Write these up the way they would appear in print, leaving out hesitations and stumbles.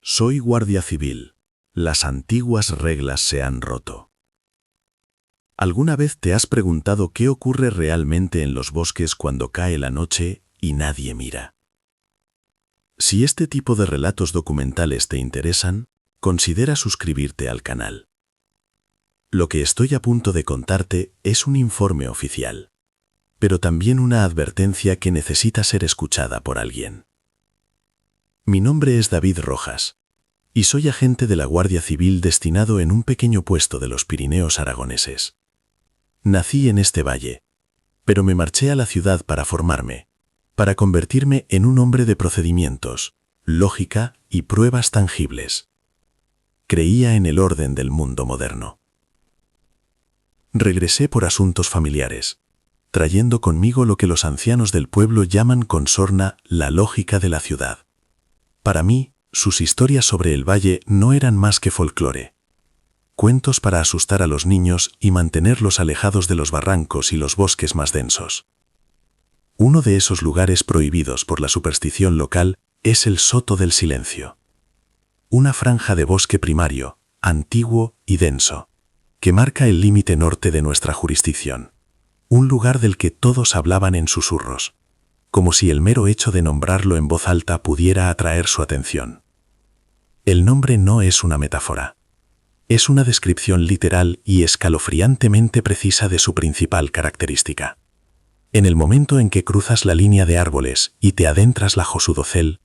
Soy guardia civil. Las antiguas reglas se han roto. ¿Alguna vez te has preguntado qué ocurre realmente en los bosques cuando cae la noche y nadie mira? Si este tipo de relatos documentales te interesan, considera suscribirte al canal. Lo que estoy a punto de contarte es un informe oficial, pero también una advertencia que necesita ser escuchada por alguien. Mi nombre es David Rojas, y soy agente de la Guardia Civil destinado en un pequeño puesto de los Pirineos aragoneses. Nací en este valle, pero me marché a la ciudad para formarme, para convertirme en un hombre de procedimientos, lógica y pruebas tangibles. Creía en el orden del mundo moderno. Regresé por asuntos familiares, trayendo conmigo lo que los ancianos del pueblo llaman con sorna la lógica de la ciudad. Para mí, sus historias sobre el valle no eran más que folclore. Cuentos para asustar a los niños y mantenerlos alejados de los barrancos y los bosques más densos. Uno de esos lugares prohibidos por la superstición local es el Soto del Silencio. Una franja de bosque primario, antiguo y denso, que marca el límite norte de nuestra jurisdicción. Un lugar del que todos hablaban en susurros, como si el mero hecho de nombrarlo en voz alta pudiera atraer su atención. El nombre no es una metáfora. Es una descripción literal y escalofriantemente precisa de su principal característica. En el momento en que cruzas la línea de árboles y te adentras bajo su dosel,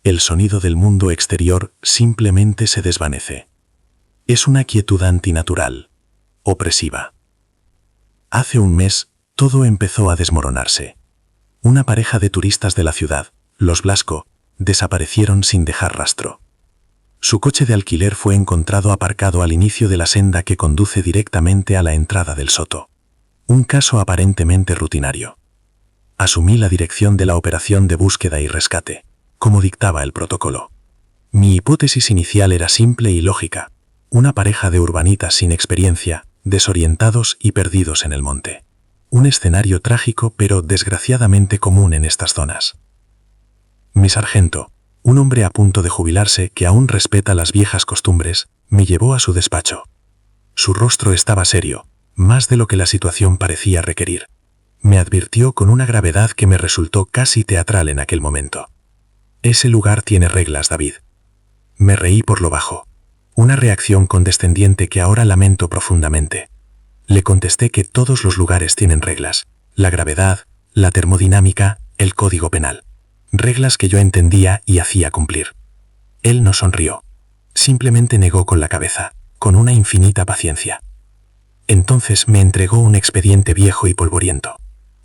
el sonido del mundo exterior simplemente se desvanece. Es una quietud antinatural, opresiva. Hace un mes, todo empezó a desmoronarse. Una pareja de turistas de la ciudad, los Blasco, desaparecieron sin dejar rastro. Su coche de alquiler fue encontrado aparcado al inicio de la senda que conduce directamente a la entrada del Soto. Un caso aparentemente rutinario. Asumí la dirección de la operación de búsqueda y rescate, como dictaba el protocolo. Mi hipótesis inicial era simple y lógica: una pareja de urbanitas sin experiencia, desorientados y perdidos en el monte. Un escenario trágico pero desgraciadamente común en estas zonas. Mi sargento, un hombre a punto de jubilarse que aún respeta las viejas costumbres, me llevó a su despacho. Su rostro estaba serio, más de lo que la situación parecía requerir. Me advirtió con una gravedad que me resultó casi teatral en aquel momento. Ese lugar tiene reglas, David. Me reí por lo bajo. Una reacción condescendiente que ahora lamento profundamente. Le contesté que todos los lugares tienen reglas: la gravedad, la termodinámica, el código penal. Reglas que yo entendía y hacía cumplir. Él no sonrió. Simplemente negó con la cabeza, con una infinita paciencia. Entonces me entregó un expediente viejo y polvoriento.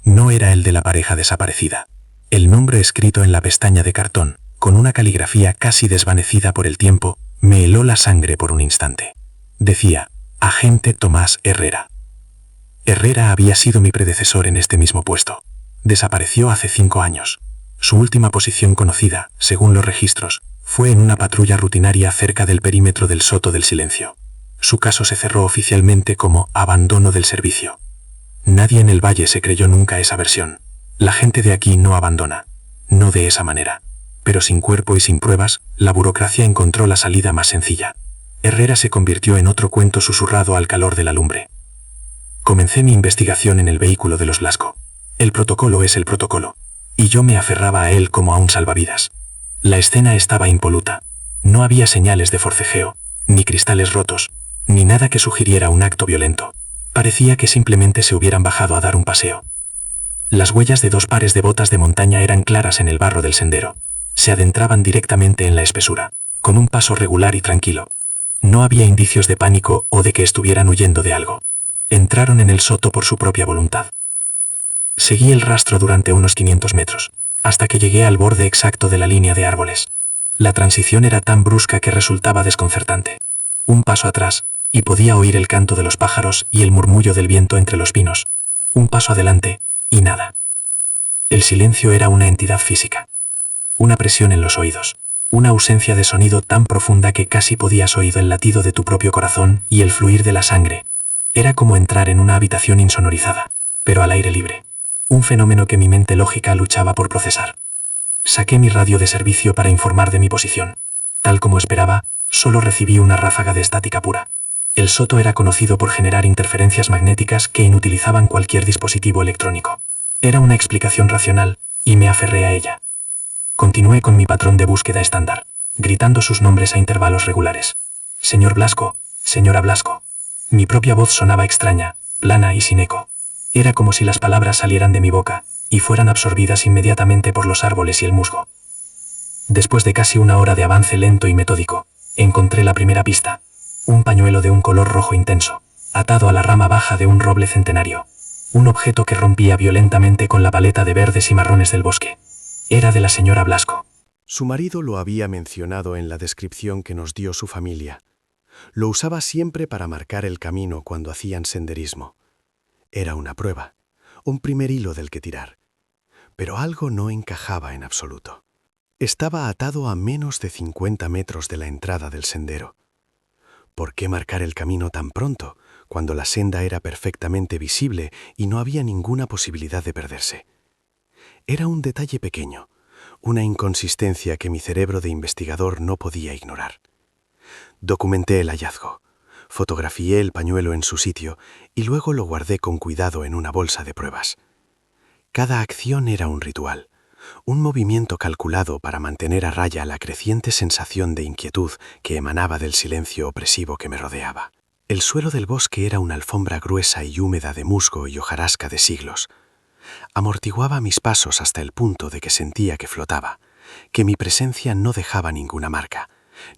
No era el de la pareja desaparecida. El nombre escrito en la pestaña de cartón, con una caligrafía casi desvanecida por el tiempo, me heló la sangre por un instante. Decía: Agente Tomás Herrera. Herrera había sido mi predecesor en este mismo puesto. Desapareció hace 5 años. Su última posición conocida, según los registros, fue en una patrulla rutinaria cerca del perímetro del Soto del Silencio. Su caso se cerró oficialmente como abandono del servicio. Nadie en el valle se creyó nunca esa versión. La gente de aquí no abandona. No de esa manera. Pero sin cuerpo y sin pruebas, la burocracia encontró la salida más sencilla. Herrera se convirtió en otro cuento susurrado al calor de la lumbre. Comencé mi investigación en el vehículo de los Blasco. El protocolo es el protocolo, y yo me aferraba a él como a un salvavidas. La escena estaba impoluta. No había señales de forcejeo, ni cristales rotos, ni nada que sugiriera un acto violento. Parecía que simplemente se hubieran bajado a dar un paseo. Las huellas de 2 pares de botas de montaña eran claras en el barro del sendero. Se adentraban directamente en la espesura, con un paso regular y tranquilo. No había indicios de pánico o de que estuvieran huyendo de algo. Entraron en el Soto por su propia voluntad. Seguí el rastro durante unos 500 metros, hasta que llegué al borde exacto de la línea de árboles. La transición era tan brusca que resultaba desconcertante. Un paso atrás, y podía oír el canto de los pájaros y el murmullo del viento entre los pinos. Un paso adelante, y nada. El silencio era una entidad física. Una presión en los oídos. Una ausencia de sonido tan profunda que casi podías oír el latido de tu propio corazón y el fluir de la sangre. Era como entrar en una habitación insonorizada, pero al aire libre. Un fenómeno que mi mente lógica luchaba por procesar. Saqué mi radio de servicio para informar de mi posición. Tal como esperaba, solo recibí una ráfaga de estática pura. El soto era conocido por generar interferencias magnéticas que inutilizaban cualquier dispositivo electrónico. Era una explicación racional, y me aferré a ella. Continué con mi patrón de búsqueda estándar, gritando sus nombres a intervalos regulares. Señor Blasco, señora Blasco. Mi propia voz sonaba extraña, plana y sin eco. Era como si las palabras salieran de mi boca, y fueran absorbidas inmediatamente por los árboles y el musgo. Después de casi una hora de avance lento y metódico, encontré la primera pista. Un pañuelo de un color rojo intenso, atado a la rama baja de un roble centenario. Un objeto que rompía violentamente con la paleta de verdes y marrones del bosque. Era de la señora Blasco. Su marido lo había mencionado en la descripción que nos dio su familia. Lo usaba siempre para marcar el camino cuando hacían senderismo. Era una prueba, un primer hilo del que tirar. Pero algo no encajaba en absoluto. Estaba atado a menos de 50 metros de la entrada del sendero. ¿Por qué marcar el camino tan pronto, cuando la senda era perfectamente visible y no había ninguna posibilidad de perderse? Era un detalle pequeño, una inconsistencia que mi cerebro de investigador no podía ignorar. Documenté el hallazgo, fotografié el pañuelo en su sitio y luego lo guardé con cuidado en una bolsa de pruebas. Cada acción era un ritual, un movimiento calculado para mantener a raya la creciente sensación de inquietud que emanaba del silencio opresivo que me rodeaba. El suelo del bosque era una alfombra gruesa y húmeda de musgo y hojarasca de siglos. Amortiguaba mis pasos hasta el punto de que sentía que flotaba, que mi presencia no dejaba ninguna marca,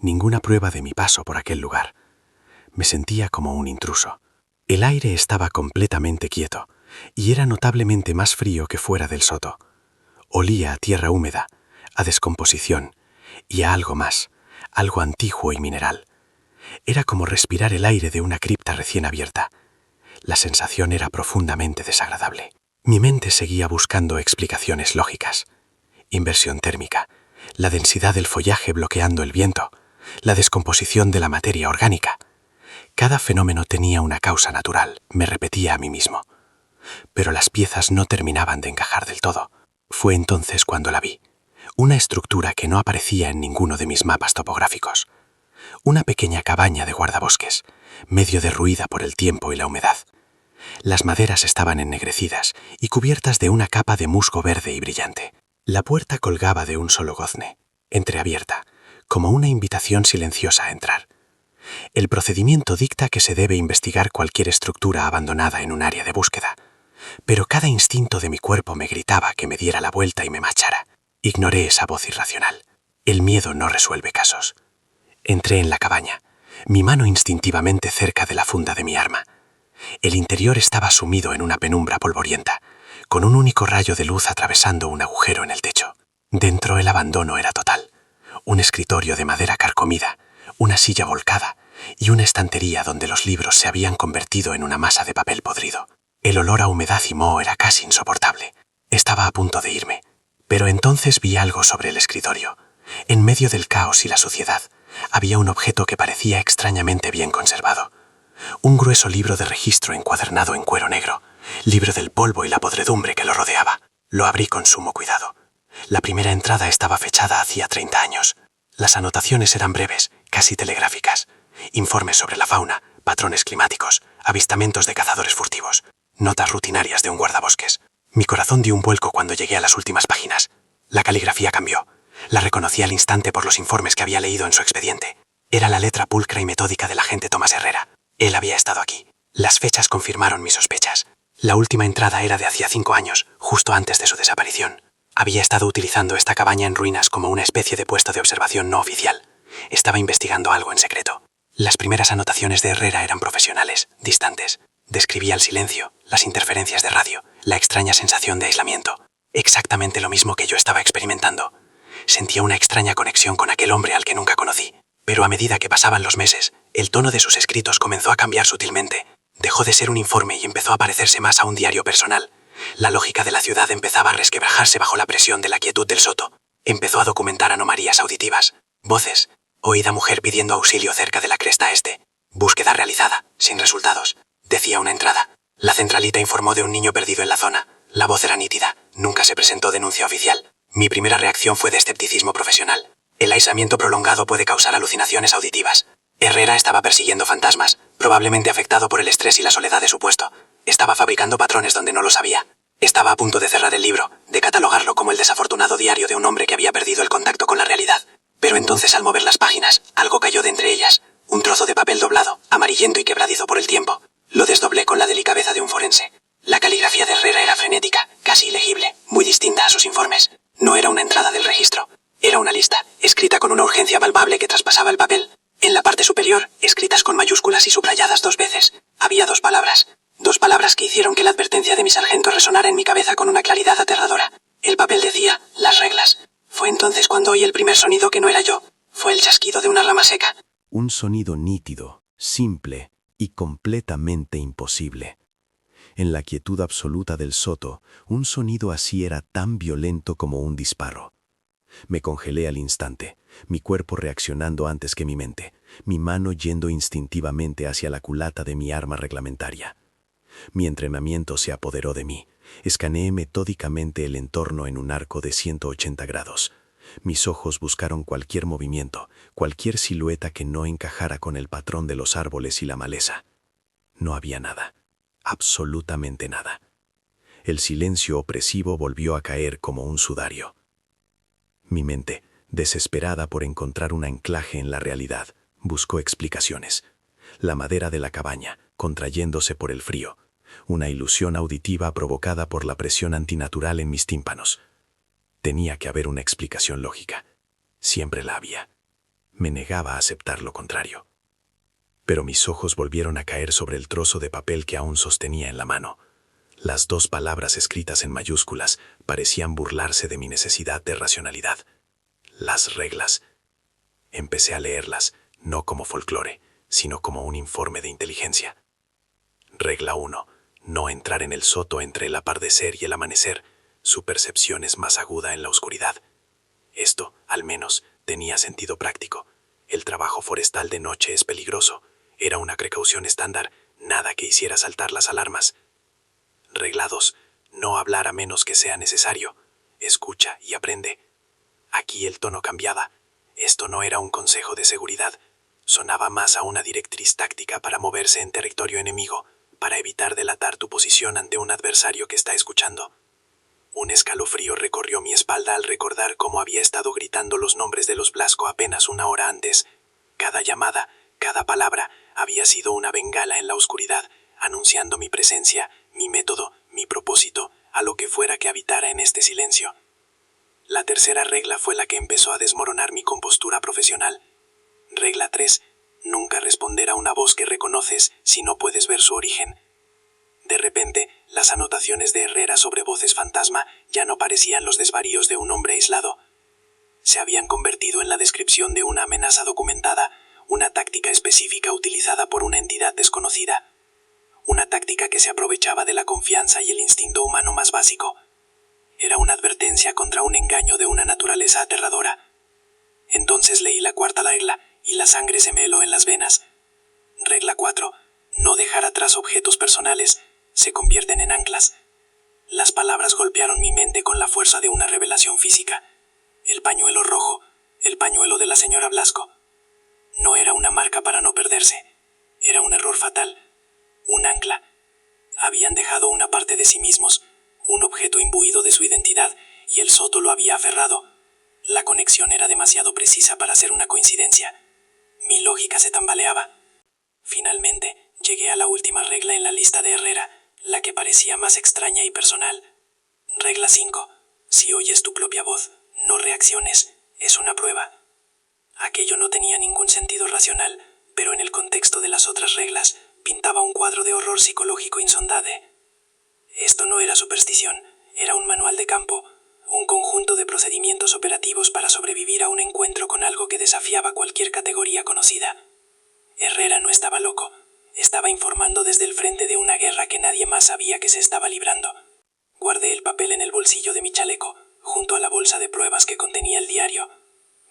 ninguna prueba de mi paso por aquel lugar. Me sentía como un intruso. El aire estaba completamente quieto, y era notablemente más frío que fuera del soto. Olía a tierra húmeda, a descomposición, y a algo más, algo antiguo y mineral. Era como respirar el aire de una cripta recién abierta. La sensación era profundamente desagradable. Mi mente seguía buscando explicaciones lógicas. Inversión térmica, la densidad del follaje bloqueando el viento, la descomposición de la materia orgánica. Cada fenómeno tenía una causa natural, me repetía a mí mismo. Pero las piezas no terminaban de encajar del todo. Fue entonces cuando la vi. Una estructura que no aparecía en ninguno de mis mapas topográficos. Una pequeña cabaña de guardabosques, medio derruida por el tiempo y la humedad. Las maderas estaban ennegrecidas y cubiertas de una capa de musgo verde y brillante. La puerta colgaba de un solo gozne, entreabierta, como una invitación silenciosa a entrar. El procedimiento dicta que se debe investigar cualquier estructura abandonada en un área de búsqueda, pero cada instinto de mi cuerpo me gritaba que me diera la vuelta y me marchara. Ignoré esa voz irracional. El miedo no resuelve casos. Entré en la cabaña, mi mano instintivamente cerca de la funda de mi arma. El interior estaba sumido en una penumbra polvorienta, con un único rayo de luz atravesando un agujero en el techo. Dentro el abandono era total. Un escritorio de madera carcomida, una silla volcada y una estantería donde los libros se habían convertido en una masa de papel podrido. El olor a humedad y moho era casi insoportable. Estaba a punto de irme, pero entonces vi algo sobre el escritorio. En medio del caos y la suciedad, había un objeto que parecía extrañamente bien conservado. Un grueso libro de registro encuadernado en cuero negro, libre del polvo y la podredumbre que lo rodeaba. Lo abrí con sumo cuidado. La primera entrada estaba fechada hacía 30 años. Las anotaciones eran breves, casi telegráficas. Informes sobre la fauna, patrones climáticos, avistamientos de cazadores furtivos, notas rutinarias de un guardabosques. Mi corazón dio un vuelco cuando llegué a las últimas páginas. La caligrafía cambió. La reconocí al instante por los informes que había leído en su expediente. Era la letra pulcra y metódica del agente Tomás Herrera. Él había estado aquí. Las fechas confirmaron mis sospechas. La última entrada era de hacía 5 años, justo antes de su desaparición. Había estado utilizando esta cabaña en ruinas como una especie de puesto de observación no oficial. Estaba investigando algo en secreto. Las primeras anotaciones de Herrera eran profesionales, distantes. Describía el silencio, las interferencias de radio, la extraña sensación de aislamiento. Exactamente lo mismo que yo estaba experimentando. Sentía una extraña conexión con aquel hombre al que nunca conocí. Pero a medida que pasaban los meses, el tono de sus escritos comenzó a cambiar sutilmente. Dejó de ser un informe y empezó a parecerse más a un diario personal. La lógica de la ciudad empezaba a resquebrajarse bajo la presión de la quietud del soto. Empezó a documentar anomalías auditivas, voces, oída mujer pidiendo auxilio cerca de la cresta este. Búsqueda realizada, sin resultados, decía una entrada. La centralita informó de un niño perdido en la zona. La voz era nítida, nunca se presentó denuncia oficial. Mi primera reacción fue de escepticismo profesional. El aislamiento prolongado puede causar alucinaciones auditivas. Herrera estaba persiguiendo fantasmas, probablemente afectado por el estrés y la soledad de su puesto. Estaba fabricando patrones donde no lo sabía. Estaba a punto de cerrar el libro, de catalogarlo como el desafortunado diario de un hombre que había perdido el contacto con la realidad. Pero entonces, al mover las páginas, algo cayó de entre ellas. Un trozo de papel doblado, amarillento y quebradizo por el tiempo. Lo desdoblé con la delicadeza de un forense. La caligrafía de Herrera era frenética, casi ilegible, muy distinta a sus informes. No era una entrada del registro. Era una lista, escrita con una urgencia palpable que traspasaba el papel. En la parte superior, escritas con mayúsculas y subrayadas 2 veces, había 2 palabras. 2 palabras que hicieron que la advertencia de mi sargento resonara en mi cabeza con una claridad aterradora. El papel decía, las reglas. Fue entonces cuando oí el primer sonido que no era yo. Fue el chasquido de una rama seca. Un sonido nítido, simple y completamente imposible. En la quietud absoluta del soto, un sonido así era tan violento como un disparo. Me congelé al instante, mi cuerpo reaccionando antes que mi mente, mi mano yendo instintivamente hacia la culata de mi arma reglamentaria. Mi entrenamiento se apoderó de mí. Escaneé metódicamente el entorno en un arco de 180 grados. Mis ojos buscaron cualquier movimiento, cualquier silueta que no encajara con el patrón de los árboles y la maleza. No había nada, absolutamente nada. El silencio opresivo volvió a caer como un sudario. Mi mente, desesperada por encontrar un anclaje en la realidad, buscó explicaciones. La madera de la cabaña, contrayéndose por el frío. Una ilusión auditiva provocada por la presión antinatural en mis tímpanos. Tenía que haber una explicación lógica. Siempre la había. Me negaba a aceptar lo contrario. Pero mis ojos volvieron a caer sobre el trozo de papel que aún sostenía en la mano. Las 2 palabras escritas en mayúsculas parecían burlarse de mi necesidad de racionalidad. Las reglas. Empecé a leerlas, no como folclore, sino como un informe de inteligencia. Regla 1. No entrar en el soto entre el atardecer y el amanecer. Su percepción es más aguda en la oscuridad. Esto, al menos, tenía sentido práctico. El trabajo forestal de noche es peligroso. Era una precaución estándar, nada que hiciera saltar las alarmas. Regla 2. No hablar a menos que sea necesario. Escucha y aprende. Aquí el tono cambiaba. Esto no era un consejo de seguridad. Sonaba más a una directriz táctica para moverse en territorio enemigo, para evitar delatar tu posición ante un adversario que está escuchando. Un escalofrío recorrió mi espalda al recordar cómo había estado gritando los nombres de los Blasco apenas una hora antes. Cada llamada, cada palabra, había sido una bengala en la oscuridad, anunciando mi presencia, mi método, mi propósito, a lo que fuera que habitara en este silencio. La tercera regla fue la que empezó a desmoronar mi compostura profesional. Regla 3. Nunca responder a una voz que reconoces si no puedes ver su origen. De repente, las anotaciones de Herrera sobre voces fantasma ya no parecían los desvaríos de un hombre aislado. Se habían convertido en la descripción de una amenaza documentada, una táctica específica utilizada por una entidad desconocida. Una táctica que se aprovechaba de la confianza y el instinto humano más básico. Era una advertencia contra un engaño de una naturaleza aterradora. Entonces leí la 4ª regla y la sangre se me heló en las venas. Regla 4. No dejar atrás objetos personales. Se convierten en anclas. Las palabras golpearon mi mente con la fuerza de una revelación física. El pañuelo rojo, el pañuelo de la señora Blasco. No era una marca para no perderse. Era un error fatal. Un ancla. Habían dejado una parte de sí mismos, un objeto imbuido de su identidad, y el soto lo había aferrado. La conexión era demasiado precisa para ser una coincidencia. Mi lógica se tambaleaba. Finalmente, llegué a la última regla en la lista de Herrera, la que parecía más extraña y personal. Regla 5. Si oyes tu propia voz, no reacciones. Es una prueba. Aquello no tenía ningún sentido racional, pero en el contexto de las otras reglas, pintaba un cuadro de horror psicológico insondable. Esto no era superstición, era un manual de campo, un conjunto de procedimientos operativos para sobrevivir a un encuentro con algo que desafiaba cualquier categoría conocida. Herrera no estaba loco, estaba informando desde el frente de una guerra que nadie más sabía que se estaba librando. Guardé el papel en el bolsillo de mi chaleco, junto a la bolsa de pruebas que contenía el diario.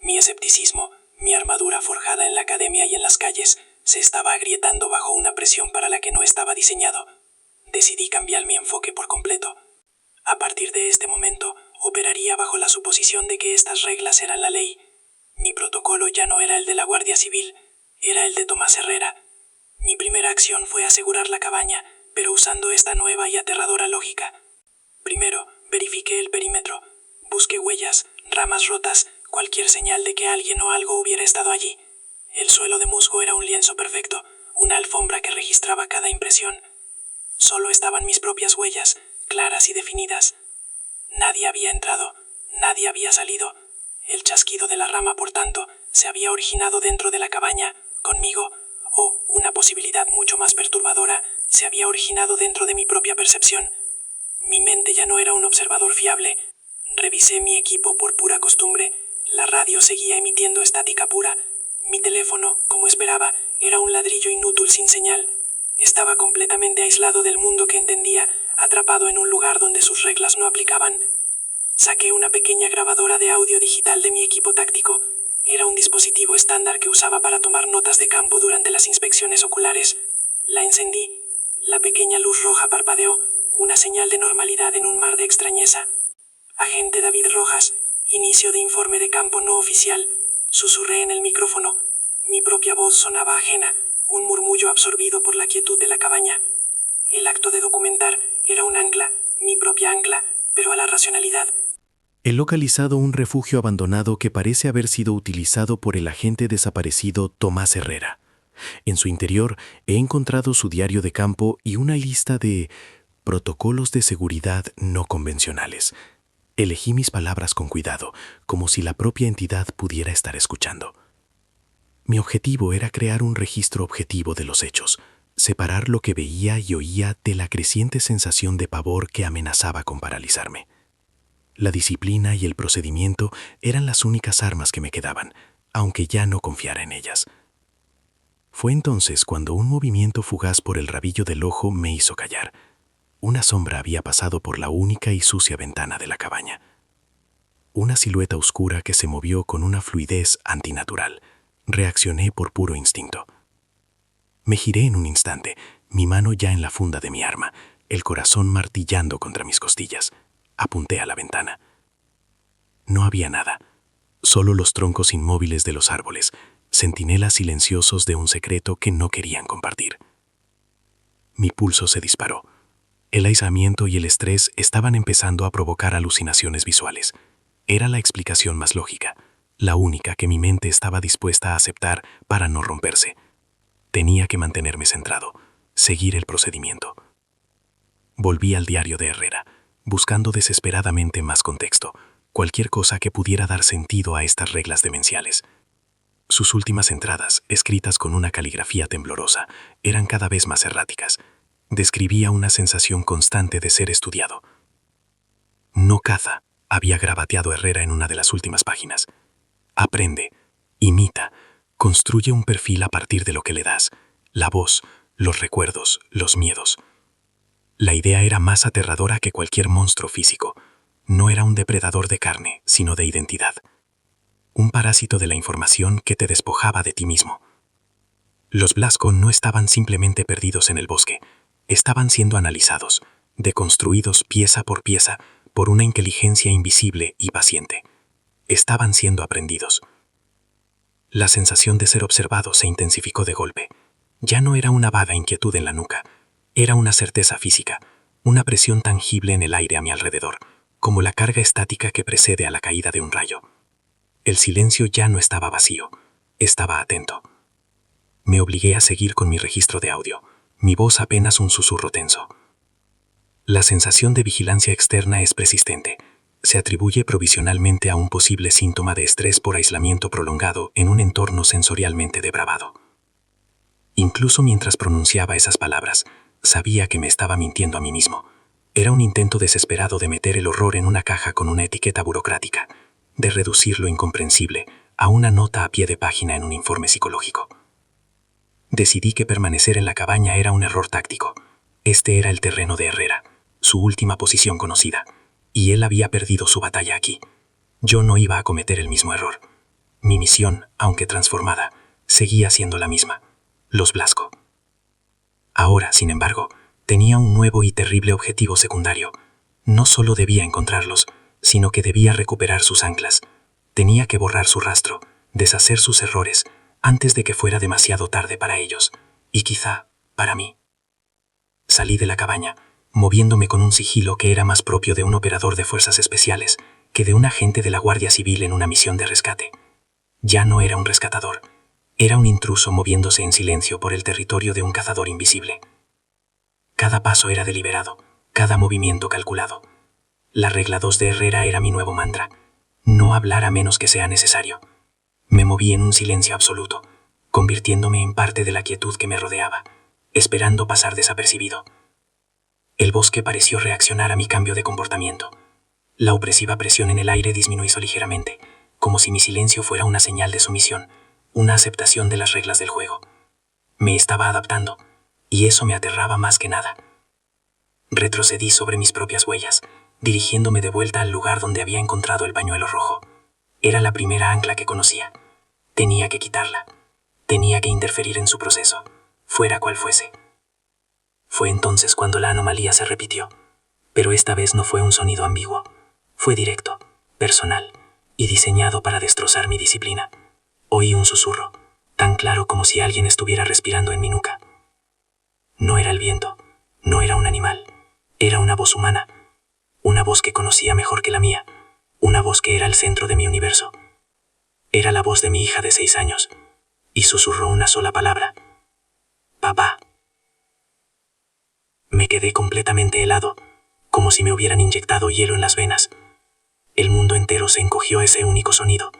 Mi escepticismo, mi armadura forjada en la academia y en las calles, se estaba agrietando bajo una presión para la que no estaba diseñado. Decidí cambiar mi enfoque por completo. A partir de este momento, operaría bajo la suposición de que estas reglas eran la ley. Mi protocolo ya no era el de la Guardia Civil, era el de Tomás Herrera. Mi primera acción fue asegurar la cabaña, pero usando esta nueva y aterradora lógica. Primero, verifiqué el perímetro. Busqué huellas, ramas rotas, cualquier señal de que alguien o algo hubiera estado allí. El suelo de musgo era un lienzo perfecto, una alfombra que registraba cada impresión. Solo estaban mis propias huellas, claras y definidas. Nadie había entrado, nadie había salido. El chasquido de la rama, por tanto, se había originado dentro de la cabaña, conmigo, o, una posibilidad mucho más perturbadora, se había originado dentro de mi propia percepción. Mi mente ya no era un observador fiable. Revisé mi equipo por pura costumbre. La radio seguía emitiendo estática pura. Mi teléfono, como esperaba, era un ladrillo inútil sin señal. Estaba completamente aislado del mundo que entendía, atrapado en un lugar donde sus reglas no aplicaban. Saqué una pequeña grabadora de audio digital de mi equipo táctico. Era un dispositivo estándar que usaba para tomar notas de campo durante las inspecciones oculares. La encendí. La pequeña luz roja parpadeó, una señal de normalidad en un mar de extrañeza. Agente David Rojas, inicio de informe de campo no oficial. Susurré en el micrófono. Mi propia voz sonaba ajena, un murmullo absorbido por la quietud de la cabaña. El acto de documentar era un ancla, mi propia ancla, pero a la racionalidad. He localizado un refugio abandonado que parece haber sido utilizado por el agente desaparecido Tomás Herrera. En su interior he encontrado su diario de campo y una lista de protocolos de seguridad no convencionales. Elegí mis palabras con cuidado, como si la propia entidad pudiera estar escuchando. Mi objetivo era crear un registro objetivo de los hechos, separar lo que veía y oía de la creciente sensación de pavor que amenazaba con paralizarme. La disciplina y el procedimiento eran las únicas armas que me quedaban, aunque ya no confiara en ellas. Fue entonces cuando un movimiento fugaz por el rabillo del ojo me hizo callar. Una sombra había pasado por la única y sucia ventana de la cabaña. Una silueta oscura que se movió con una fluidez antinatural. Reaccioné por puro instinto. Me giré en un instante, mi mano ya en la funda de mi arma, el corazón martillando contra mis costillas. Apunté a la ventana. No había nada, solo los troncos inmóviles de los árboles, centinelas silenciosos de un secreto que no querían compartir. Mi pulso se disparó. El aislamiento y el estrés estaban empezando a provocar alucinaciones visuales. Era la explicación más lógica, la única que mi mente estaba dispuesta a aceptar para no romperse. Tenía que mantenerme centrado, seguir el procedimiento. Volví al diario de Herrera, buscando desesperadamente más contexto, cualquier cosa que pudiera dar sentido a estas reglas demenciales. Sus últimas entradas, escritas con una caligrafía temblorosa, eran cada vez más erráticas. Describía una sensación constante de ser estudiado. No caza, había grabateado Herrera en una de las últimas páginas. Aprende, imita, construye un perfil a partir de lo que le das, la voz, los recuerdos, los miedos. La idea era más aterradora que cualquier monstruo físico. No era un depredador de carne, sino de identidad. Un parásito de la información que te despojaba de ti mismo. Los Blasco no estaban simplemente perdidos en el bosque, estaban siendo analizados, deconstruidos pieza por pieza por una inteligencia invisible y paciente. Estaban siendo aprendidos. La sensación de ser observado se intensificó de golpe. Ya no era una vaga inquietud en la nuca, era una certeza física, una presión tangible en el aire a mi alrededor, como la carga estática que precede a la caída de un rayo. El silencio ya no estaba vacío, estaba atento. Me obligué a seguir con mi registro de audio, mi voz apenas un susurro tenso. La sensación de vigilancia externa es persistente. Se atribuye provisionalmente a un posible síntoma de estrés por aislamiento prolongado en un entorno sensorialmente depravado. Incluso mientras pronunciaba esas palabras, sabía que me estaba mintiendo a mí mismo. Era un intento desesperado de meter el horror en una caja con una etiqueta burocrática, de reducir lo incomprensible a una nota a pie de página en un informe psicológico. Decidí que permanecer en la cabaña era un error táctico. Este era el terreno de Herrera, su última posición conocida, y él había perdido su batalla aquí. Yo no iba a cometer el mismo error. Mi misión, aunque transformada, seguía siendo la misma: los Blasco. Ahora, sin embargo, tenía un nuevo y terrible objetivo secundario. No solo debía encontrarlos, sino que debía recuperar sus anclas. Tenía que borrar su rastro, deshacer sus errores antes de que fuera demasiado tarde para ellos, y quizá para mí. Salí de la cabaña, moviéndome con un sigilo que era más propio de un operador de fuerzas especiales que de un agente de la Guardia Civil en una misión de rescate. Ya no era un rescatador, era un intruso moviéndose en silencio por el territorio de un cazador invisible. Cada paso era deliberado, cada movimiento calculado. La regla 2 de Herrera era mi nuevo mantra: no hablar a menos que sea necesario. Me moví en un silencio absoluto, convirtiéndome en parte de la quietud que me rodeaba, esperando pasar desapercibido. El bosque pareció reaccionar a mi cambio de comportamiento. La opresiva presión en el aire disminuyó ligeramente, como si mi silencio fuera una señal de sumisión, una aceptación de las reglas del juego. Me estaba adaptando, y eso me aterraba más que nada. Retrocedí sobre mis propias huellas, dirigiéndome de vuelta al lugar donde había encontrado el pañuelo rojo. Era la primera ancla que conocía. Tenía que quitarla. Tenía que interferir en su proceso, fuera cual fuese. Fue entonces cuando la anomalía se repitió, pero esta vez no fue un sonido ambiguo. Fue directo, personal y diseñado para destrozar mi disciplina. Oí un susurro, tan claro como si alguien estuviera respirando en mi nuca. No era el viento, no era un animal, era una voz humana, una voz que conocía mejor que la mía, una voz que era el centro de mi universo. Era la voz de mi hija de 6 años, y susurró una sola palabra: papá. Me quedé completamente helado, como si me hubieran inyectado hielo en las venas. El mundo entero se encogió a ese único sonido.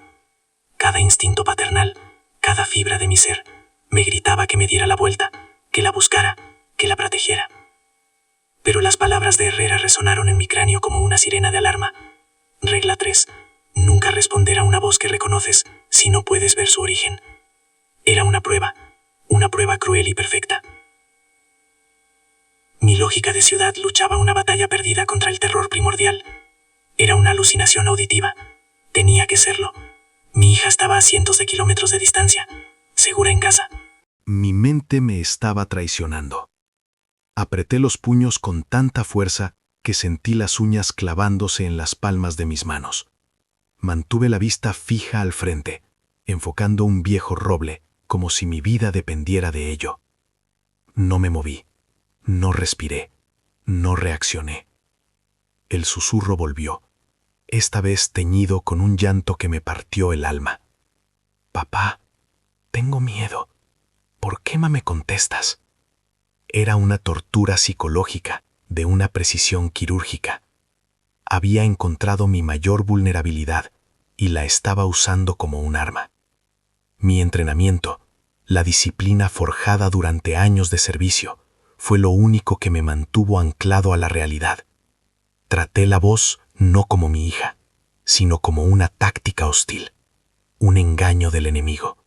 Cada instinto paternal, cada fibra de mi ser, me gritaba que me diera la vuelta, que la buscara, que la protegiera. Pero las palabras de Herrera resonaron en mi cráneo como una sirena de alarma. Regla 3. Nunca responder a una voz que reconoces si no puedes ver su origen. Era una prueba cruel y perfecta. Mi lógica de ciudad luchaba una batalla perdida contra el terror primordial. Era una alucinación auditiva. Tenía que serlo. Mi hija estaba a cientos de kilómetros de distancia, segura en casa. Mi mente me estaba traicionando. Apreté los puños con tanta fuerza que sentí las uñas clavándose en las palmas de mis manos. Mantuve la vista fija al frente, enfocando un viejo roble, como si mi vida dependiera de ello. No me moví, no respiré, no reaccioné. El susurro volvió, esta vez teñido con un llanto que me partió el alma. Papá, tengo miedo. ¿Por qué me contestas? Era una tortura psicológica, de una precisión quirúrgica. Había encontrado mi mayor vulnerabilidad y la estaba usando como un arma. Mi entrenamiento, la disciplina forjada durante años de servicio, fue lo único que me mantuvo anclado a la realidad. Traté la voz no como mi hija, sino como una táctica hostil, un engaño del enemigo,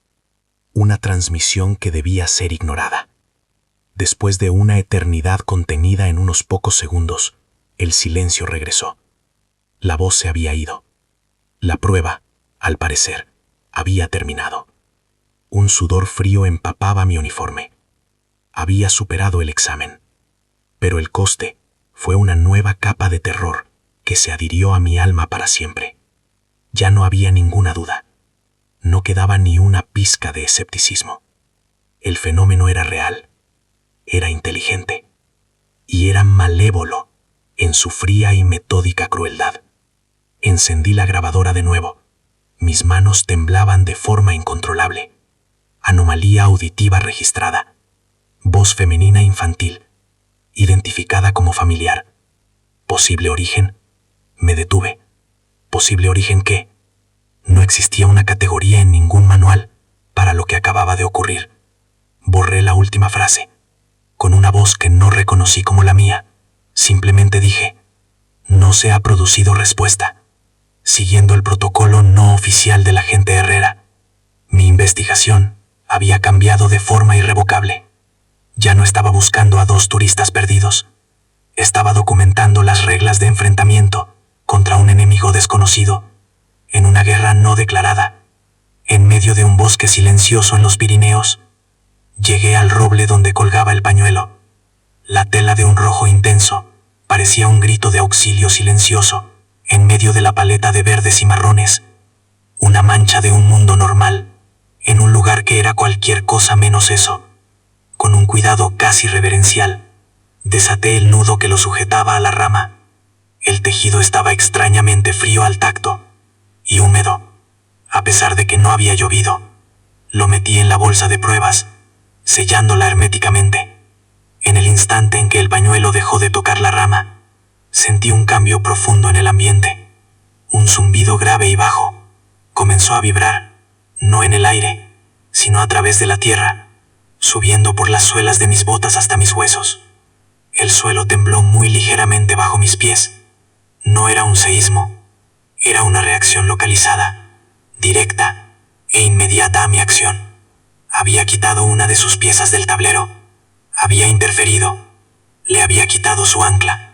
una transmisión que debía ser ignorada. Después de una eternidad contenida en unos pocos segundos, el silencio regresó. La voz se había ido. La prueba, al parecer, había terminado. Un sudor frío empapaba mi uniforme. Había superado el examen. Pero el coste fue una nueva capa de terror que se adhirió a mi alma para siempre. Ya no había ninguna duda. No quedaba ni una pizca de escepticismo. El fenómeno era real. Era inteligente. Y era malévolo en su fría y metódica crueldad. Encendí la grabadora de nuevo. Mis manos temblaban de forma incontrolable. Anomalía auditiva registrada. Voz femenina infantil. Identificada como familiar. Posible origen. Me detuve. ¿Posible origen qué? No existía una categoría en ningún manual para lo que acababa de ocurrir. Borré la última frase. Con una voz que no reconocí como la mía, simplemente dije: no se ha producido respuesta. Siguiendo el protocolo no oficial del agente Herrera, mi investigación había cambiado de forma irrevocable. Ya no estaba buscando a 2 turistas perdidos. Estaba documentando las reglas de enfrentamiento contra un enemigo desconocido, en una guerra no declarada, en medio de un bosque silencioso en los Pirineos. Llegué al roble donde colgaba el pañuelo. La tela de un rojo intenso parecía un grito de auxilio silencioso en medio de la paleta de verdes y marrones. una mancha de un mundo normal, en un lugar que era cualquier cosa menos eso. Con un cuidado casi reverencial, desaté el nudo que lo sujetaba a la rama. El tejido estaba extrañamente frío al tacto y húmedo, a pesar de que no había llovido. Lo metí en la bolsa de pruebas, sellándola herméticamente. En el instante en que el pañuelo dejó de tocar la rama, sentí un cambio profundo en el ambiente. Un zumbido grave y bajo comenzó a vibrar, no en el aire, sino a través de la tierra, subiendo por las suelas de mis botas hasta mis huesos. El suelo tembló muy ligeramente bajo mis pies. No era un seísmo, era una reacción localizada, directa e inmediata a mi acción. Había quitado una de sus piezas del tablero, había interferido, le había quitado su ancla,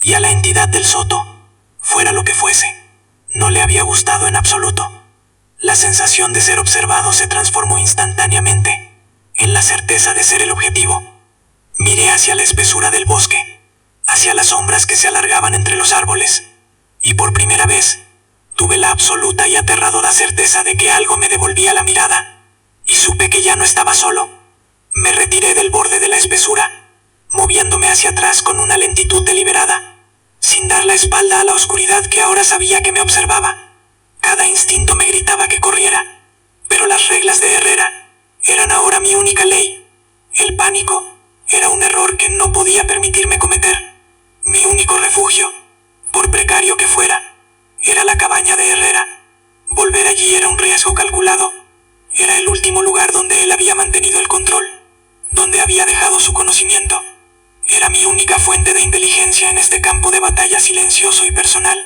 y a la entidad del soto, fuera lo que fuese, no le había gustado en absoluto. La sensación de ser observado se transformó instantáneamente en la certeza de ser el objetivo. Miré hacia la espesura del bosque, hacia las sombras que se alargaban entre los árboles, y por primera vez tuve la absoluta y aterradora certeza de que algo me devolvía la mirada, y supe que ya no estaba solo. Me retiré del borde de la espesura, moviéndome hacia atrás con una lentitud deliberada, sin dar la espalda a la oscuridad que ahora sabía que me observaba. Cada instinto me gritaba que corriera, pero las reglas de Herrera eran ahora mi única ley. El pánico era un error que no podía permitirme cometer. Mi único refugio, por precario que fuera, era la cabaña de Herrera. Volver allí era un riesgo calculado. Era el último lugar donde él había mantenido el control, donde había dejado su conocimiento. Era mi única fuente de inteligencia en este campo de batalla silencioso y personal.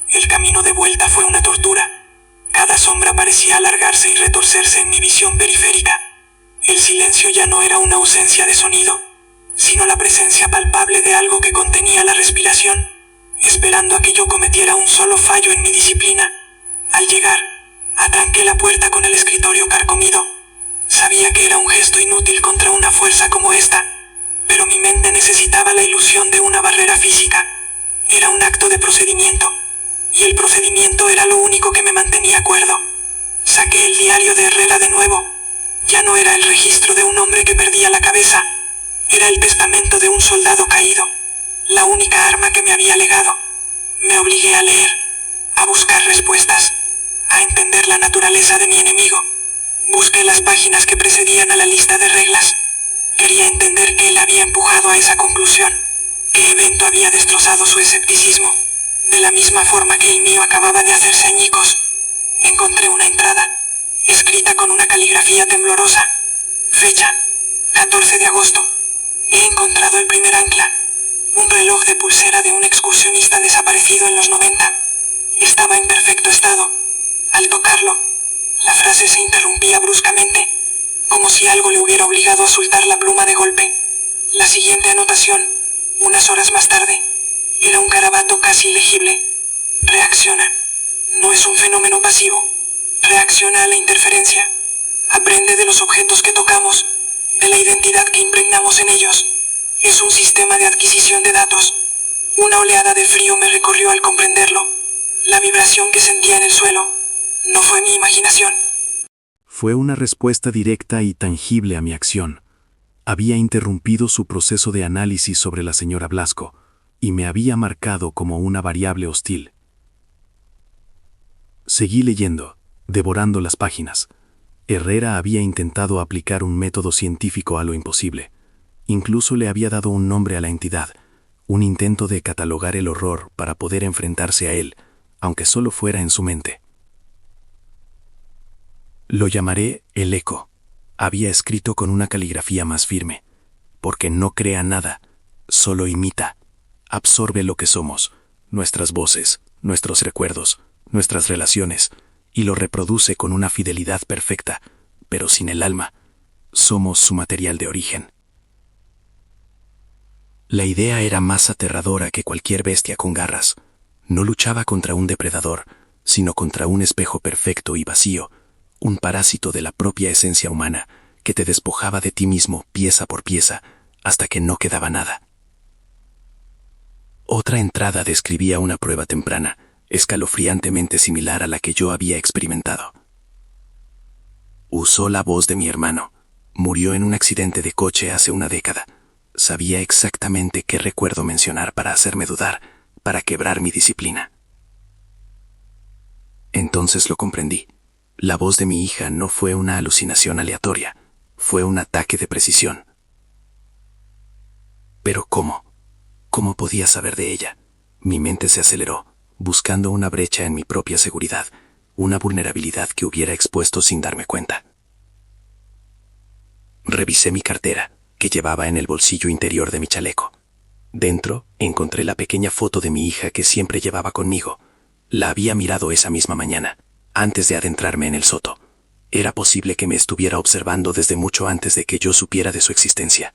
El camino de vuelta fue una tortura. Cada sombra parecía alargarse y retorcerse en mi visión periférica. El silencio ya no era una ausencia de sonido, sino la presencia palpable de algo que contenía la respiración, esperando a que yo cometiera un solo fallo en mi disciplina. Al llegar, atranqué la puerta con el escritorio carcomido. Sabía que era un gesto inútil contra una fuerza como esta, pero mi mente necesitaba la ilusión de una barrera física. Era un acto de procedimiento, y el procedimiento era lo único que me mantenía cuerdo. Saqué el diario de Herrera de nuevo. Ya no era el registro de un hombre que perdía la cabeza, era el testamento de un soldado caído, la única arma que me había legado. Me obligué a leer, a buscar respuestas, a entender la naturaleza de mi enemigo. Busqué las páginas que precedían a la lista de reglas. Quería entender qué le había empujado a esa conclusión, qué evento había destrozado su escepticismo. De la misma forma que el mío acababa de hacerse añicos, encontré una entrada, escrita con una caligrafía temblorosa. Fecha: 14 de agosto. He encontrado el primer ancla, un reloj de pulsera de un excursionista desaparecido en los 90. Estaba en perfecto estado. Al tocarlo, la frase se interrumpía bruscamente, como si algo le hubiera obligado a soltar la pluma de golpe. La siguiente anotación, unas horas más tarde, era un garabato casi ilegible. Reacciona. No es un fenómeno pasivo. Reacciona a la interferencia. Aprende de los objetos que tocamos, de la identidad que impregnamos en ellos. Es un sistema de adquisición de datos. Una oleada de frío me recorrió al comprenderlo. La vibración que sentía en el suelo no fue mi imaginación. Fue una respuesta directa y tangible a mi acción. Había interrumpido su proceso de análisis sobre la señora Blasco y me había marcado como una variable hostil. Seguí leyendo, devorando las páginas. Herrera había intentado aplicar un método científico a lo imposible. Incluso le había dado un nombre a la entidad, un intento de catalogar el horror para poder enfrentarse a él, aunque solo fuera en su mente. Lo llamaré el eco, había escrito con una caligrafía más firme, porque no crea nada, solo imita, absorbe lo que somos, nuestras voces, nuestros recuerdos, nuestras relaciones, y lo reproduce con una fidelidad perfecta, pero sin el alma. Somos su material de origen. La idea era más aterradora que cualquier bestia con garras. No luchaba contra un depredador, sino contra un espejo perfecto y vacío, un parásito de la propia esencia humana que te despojaba de ti mismo pieza por pieza hasta que no quedaba nada. Otra entrada describía una prueba temprana, escalofriantemente similar a la que yo había experimentado. Usó la voz de mi hermano. Murió en un accidente de coche hace una década. Sabía exactamente qué recuerdo mencionar para hacerme dudar, para quebrar mi disciplina. Entonces lo comprendí. La voz de mi hija no fue una alucinación aleatoria, fue un ataque de precisión. Pero ¿cómo? ¿Cómo podía saber de ella? Mi mente se aceleró, buscando una brecha en mi propia seguridad, una vulnerabilidad que hubiera expuesto sin darme cuenta. Revisé mi cartera, que llevaba en el bolsillo interior de mi chaleco. Dentro encontré la pequeña foto de mi hija que siempre llevaba conmigo. La había mirado esa misma mañana, antes de adentrarme en el soto. Era posible que me estuviera observando desde mucho antes de que yo supiera de su existencia.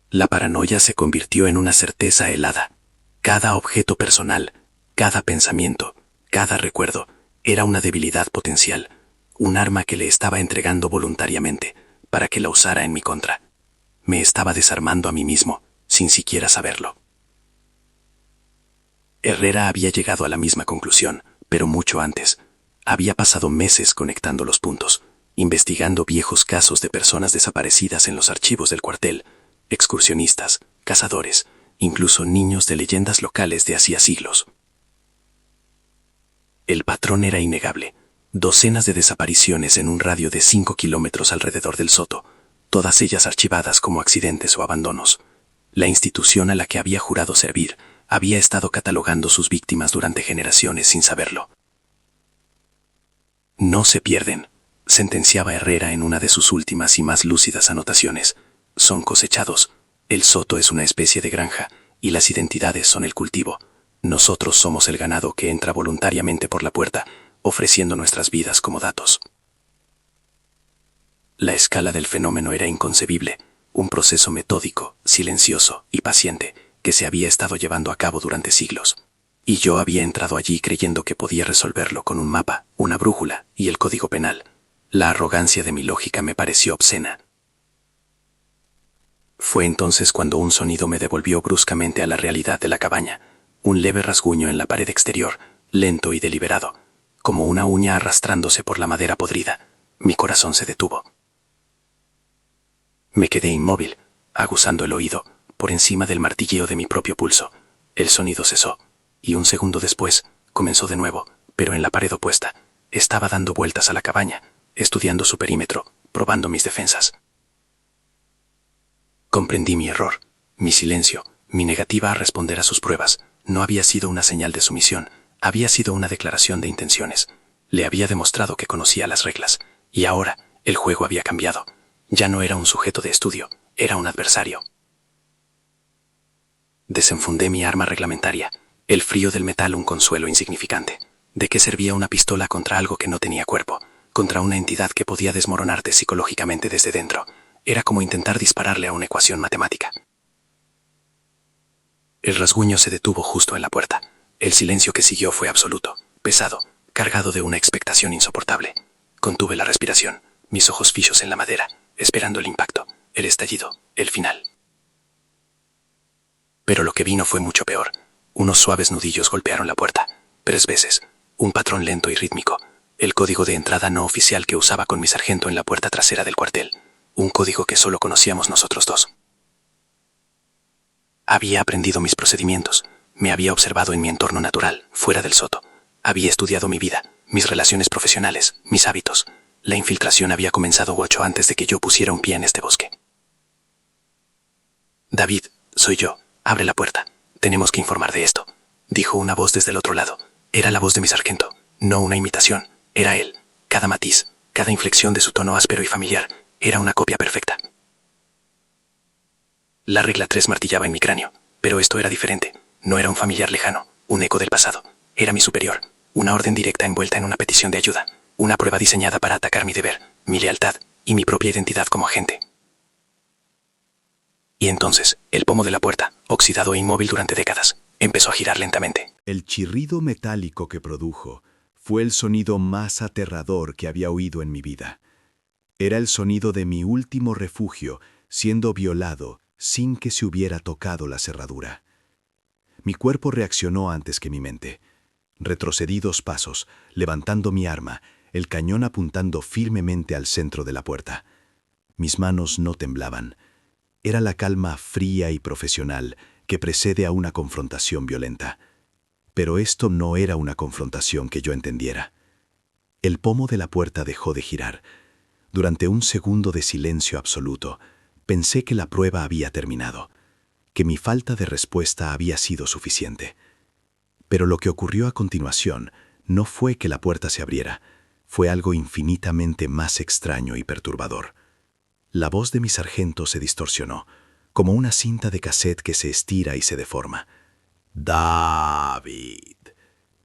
La paranoia se convirtió en una certeza helada. Cada objeto personal, cada pensamiento, cada recuerdo, era una debilidad potencial, un arma que le estaba entregando voluntariamente, para que la usara en mi contra. Me estaba desarmando a mí mismo, sin siquiera saberlo. Herrera había llegado a la misma conclusión, pero mucho antes. Había pasado meses conectando los puntos, investigando viejos casos de personas desaparecidas en los archivos del cuartel, excursionistas, cazadores, incluso niños de leyendas locales de hacía siglos. El patrón era innegable. Docenas de desapariciones en un radio de 5 kilómetros alrededor del soto, todas ellas archivadas como accidentes o abandonos. La institución a la que había jurado servir había estado catalogando sus víctimas durante generaciones sin saberlo. No se pierden, sentenciaba Herrera en una de sus últimas y más lúcidas anotaciones. Son cosechados. El soto es una especie de granja, y las identidades son el cultivo. Nosotros somos el ganado que entra voluntariamente por la puerta, ofreciendo nuestras vidas como datos. La escala del fenómeno era inconcebible, un proceso metódico, silencioso y paciente que se había estado llevando a cabo durante siglos. Y yo había entrado allí creyendo que podía resolverlo con un mapa, una brújula y el código penal. La arrogancia de mi lógica me pareció obscena. Fue entonces cuando un sonido me devolvió bruscamente a la realidad de la cabaña, un leve rasguño en la pared exterior, lento y deliberado, como una uña arrastrándose por la madera podrida. Mi corazón se detuvo. Me quedé inmóvil, aguzando el oído, por encima del martilleo de mi propio pulso. El sonido cesó, y un segundo después comenzó de nuevo, pero en la pared opuesta. Estaba dando vueltas a la cabaña, estudiando su perímetro, probando mis defensas. Comprendí mi error, mi silencio, mi negativa a responder a sus pruebas. No había sido una señal de sumisión, había sido una declaración de intenciones. Le había demostrado que conocía las reglas, y ahora el juego había cambiado. Ya no era un sujeto de estudio, era un adversario. Desenfundé mi arma reglamentaria, el frío del metal un consuelo insignificante. ¿De qué servía una pistola contra algo que no tenía cuerpo, contra una entidad que podía desmoronarte psicológicamente desde dentro? Era como intentar dispararle a una ecuación matemática. El rasguño se detuvo justo en la puerta. El silencio que siguió fue absoluto, pesado, cargado de una expectación insoportable. Contuve la respiración, mis ojos fijos en la madera, esperando el impacto, el estallido, el final. Pero lo que vino fue mucho peor. Unos suaves nudillos golpearon la puerta, 3 veces, un patrón lento y rítmico, el código de entrada no oficial que usaba con mi sargento en la puerta trasera del cuartel, un código que solo conocíamos nosotros dos. Había aprendido mis procedimientos, me había observado en mi entorno natural, fuera del soto. Había estudiado mi vida, mis relaciones profesionales, mis hábitos. La infiltración había comenzado 8 antes de que yo pusiera un pie en este bosque. David, soy yo, abre la puerta. Tenemos que informar de esto, dijo una voz desde el otro lado. Era la voz de mi sargento, no una imitación, era él. Cada matiz, cada inflexión de su tono áspero y familiar, era una copia perfecta. La regla 3 martillaba en mi cráneo, pero esto era diferente. No era un familiar lejano, un eco del pasado. Era mi superior, una orden directa envuelta en una petición de ayuda, una prueba diseñada para atacar mi deber, mi lealtad y mi propia identidad como agente. Y entonces, el pomo de la puerta, oxidado e inmóvil durante décadas, empezó a girar lentamente. El chirrido metálico que produjo fue el sonido más aterrador que había oído en mi vida. Era el sonido de mi último refugio siendo violado sin que se hubiera tocado la cerradura. Mi cuerpo reaccionó antes que mi mente. Retrocedí 2 pasos, levantando mi arma, el cañón apuntando firmemente al centro de la puerta. Mis manos no temblaban. Era la calma fría y profesional que precede a una confrontación violenta. Pero esto no era una confrontación que yo entendiera. El pomo de la puerta dejó de girar. Durante un segundo de silencio absoluto, pensé que la prueba había terminado, que mi falta de respuesta había sido suficiente. Pero lo que ocurrió a continuación no fue que la puerta se abriera, fue algo infinitamente más extraño y perturbador. La voz de mi sargento se distorsionó, como una cinta de cassette que se estira y se deforma. «David»,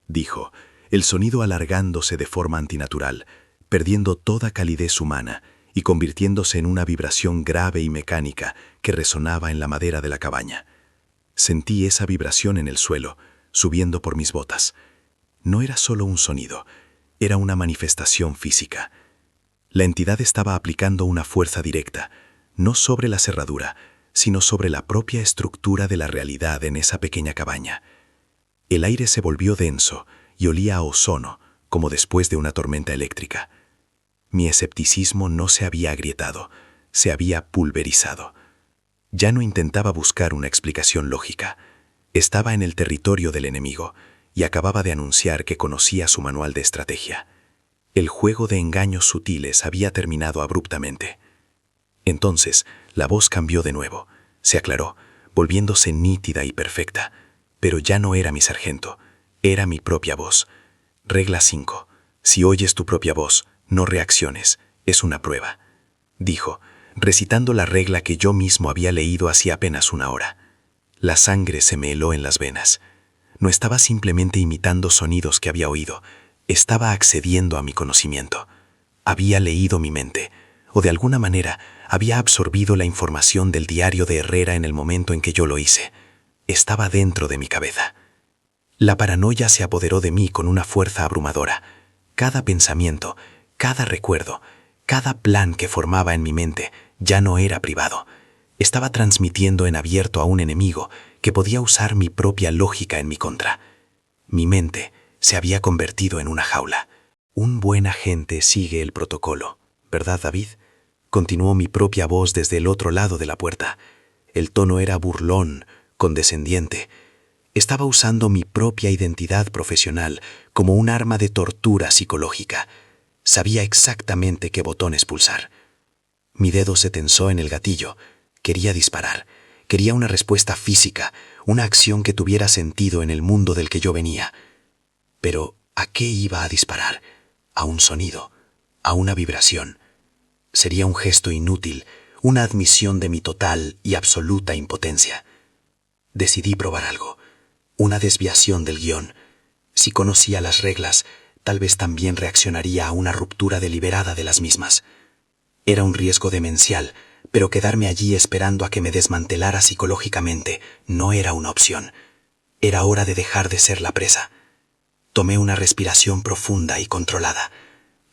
dijo, el sonido alargándose de forma antinatural, perdiendo toda calidez humana y convirtiéndose en una vibración grave y mecánica que resonaba en la madera de la cabaña. Sentí esa vibración en el suelo, subiendo por mis botas. No era solo un sonido, era una manifestación física. La entidad estaba aplicando una fuerza directa, no sobre la cerradura, sino sobre la propia estructura de la realidad en esa pequeña cabaña. El aire se volvió denso y olía a ozono, como después de una tormenta eléctrica. Mi escepticismo no se había agrietado, se había pulverizado. Ya no intentaba buscar una explicación lógica. Estaba en el territorio del enemigo y acababa de anunciar que conocía su manual de estrategia. El juego de engaños sutiles había terminado abruptamente. Entonces, la voz cambió de nuevo, se aclaró, volviéndose nítida y perfecta, pero ya no era mi sargento, era mi propia voz. Regla 5. Si oyes tu propia voz, no reacciones, es una prueba, dijo, recitando la regla que yo mismo había leído hacía apenas una hora. La sangre se me heló en las venas. No estaba simplemente imitando sonidos que había oído, estaba accediendo a mi conocimiento. Había leído mi mente, o de alguna manera había absorbido la información del diario de Herrera en el momento en que yo lo hice. Estaba dentro de mi cabeza. La paranoia se apoderó de mí con una fuerza abrumadora. Cada pensamiento, cada recuerdo, cada plan que formaba en mi mente ya no era privado. Estaba transmitiendo en abierto a un enemigo que podía usar mi propia lógica en mi contra. Mi mente se había convertido en una jaula. Un buen agente sigue el protocolo, ¿verdad, David? Continuó mi propia voz desde el otro lado de la puerta. El tono era burlón, condescendiente. Estaba usando mi propia identidad profesional como un arma de tortura psicológica. Sabía exactamente qué botones pulsar. Mi dedo se tensó en el gatillo. Quería disparar. Quería una respuesta física, una acción que tuviera sentido en el mundo del que yo venía. Pero, ¿a qué iba a disparar? A un sonido, a una vibración. Sería un gesto inútil, una admisión de mi total y absoluta impotencia. Decidí probar algo, una desviación del guión. Si conocía las reglas, tal vez también reaccionaría a una ruptura deliberada de las mismas. Era un riesgo demencial, pero quedarme allí esperando a que me desmantelara psicológicamente no era una opción. Era hora de dejar de ser la presa. Tomé una respiración profunda y controlada.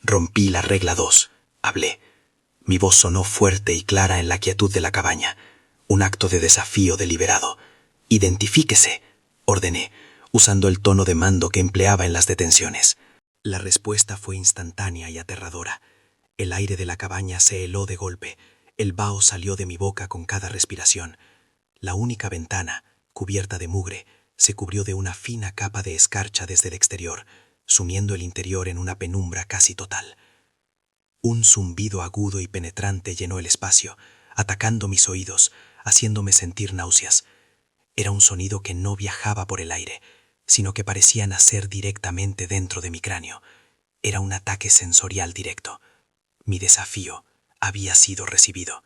Rompí la regla 2. Hablé. Mi voz sonó fuerte y clara en la quietud de la cabaña. Un acto de desafío deliberado. «Identifíquese», ordené, usando el tono de mando que empleaba en las detenciones. La respuesta fue instantánea y aterradora. El aire de la cabaña se heló de golpe. El vaho salió de mi boca con cada respiración. La única ventana, cubierta de mugre, se cubrió de una fina capa de escarcha desde el exterior, sumiendo el interior en una penumbra casi total. Un zumbido agudo y penetrante llenó el espacio, atacando mis oídos, haciéndome sentir náuseas. Era un sonido que no viajaba por el aire, sino que parecía nacer directamente dentro de mi cráneo. Era un ataque sensorial directo. Mi desafío había sido recibido.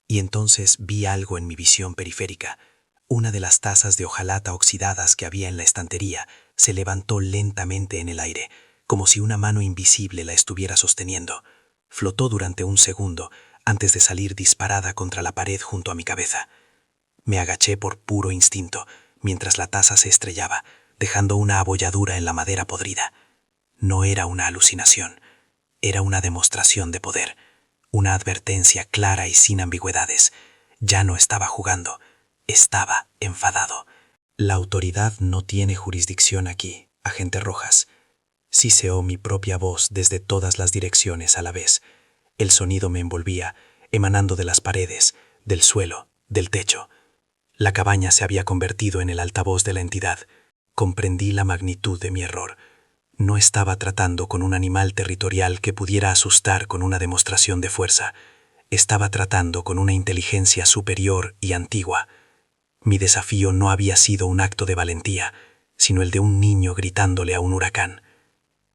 Y entonces vi algo en mi visión periférica. Una de las tazas de hojalata oxidadas que había en la estantería se levantó lentamente en el aire, como si una mano invisible la estuviera sosteniendo. Flotó durante un segundo antes de salir disparada contra la pared junto a mi cabeza. Me agaché por puro instinto, mientras la taza se estrellaba, dejando una abolladura en la madera podrida. No era una alucinación, era una demostración de poder, una advertencia clara y sin ambigüedades. Ya no estaba jugando, estaba enfadado. La autoridad no tiene jurisdicción aquí, agente Rojas. Siseó mi propia voz desde todas las direcciones a la vez. El sonido me envolvía, emanando de las paredes, del suelo, del techo. La cabaña se había convertido en el altavoz de la entidad. Comprendí la magnitud de mi error. No estaba tratando con un animal territorial que pudiera asustar con una demostración de fuerza. Estaba tratando con una inteligencia superior y antigua. Mi desafío no había sido un acto de valentía, sino el de un niño gritándole a un huracán.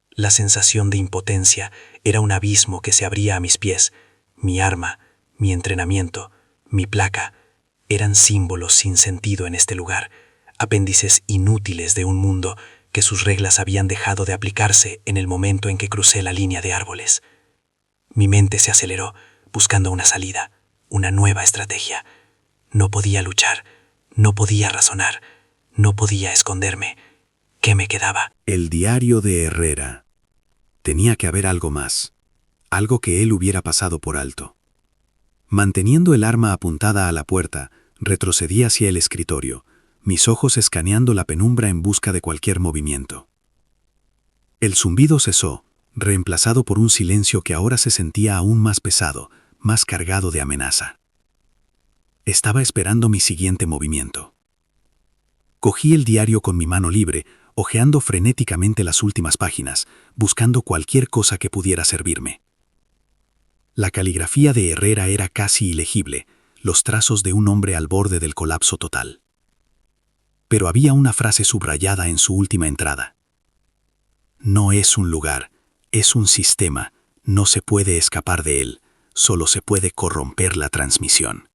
La sensación de impotencia era un abismo que se abría a mis pies. Mi arma, mi entrenamiento, mi placa, eran símbolos sin sentido en este lugar, apéndices inútiles de un mundo que sus reglas habían dejado de aplicarse en el momento en que crucé la línea de árboles. Mi mente se aceleró, buscando una salida, una nueva estrategia. No podía luchar, no podía razonar, no podía esconderme. ¿Qué me quedaba? El diario de Herrera. Tenía que haber algo más, algo que él hubiera pasado por alto. Manteniendo el arma apuntada a la puerta, retrocedí hacia el escritorio, mis ojos escaneando la penumbra en busca de cualquier movimiento. El zumbido cesó, reemplazado por un silencio que ahora se sentía aún más pesado, más cargado de amenaza. Estaba esperando mi siguiente movimiento. Cogí el diario con mi mano libre, hojeando frenéticamente las últimas páginas, buscando cualquier cosa que pudiera servirme. La caligrafía de Herrera era casi ilegible, los trazos de un hombre al borde del colapso total. Pero había una frase subrayada en su última entrada. No es un lugar, es un sistema, no se puede escapar de él, solo se puede corromper la transmisión.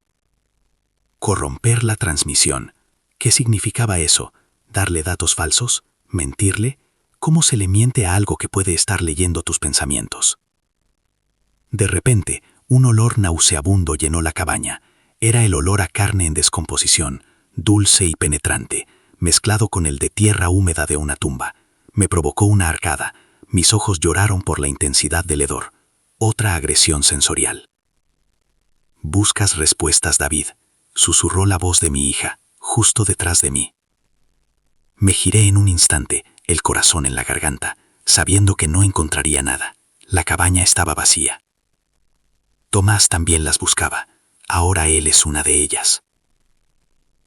Corromper la transmisión. ¿Qué significaba eso? ¿Darle datos falsos? ¿Mentirle? ¿Cómo se le miente a algo que puede estar leyendo tus pensamientos? De repente, un olor nauseabundo llenó la cabaña. Era el olor a carne en descomposición, dulce y penetrante, mezclado con el de tierra húmeda de una tumba. Me provocó una arcada. Mis ojos lloraron por la intensidad del hedor. Otra agresión sensorial. «Buscas respuestas, David», susurró la voz de mi hija, justo detrás de mí. Me giré en un instante, el corazón en la garganta, sabiendo que no encontraría nada. La cabaña estaba vacía. Tomás también las buscaba. Ahora él es una de ellas.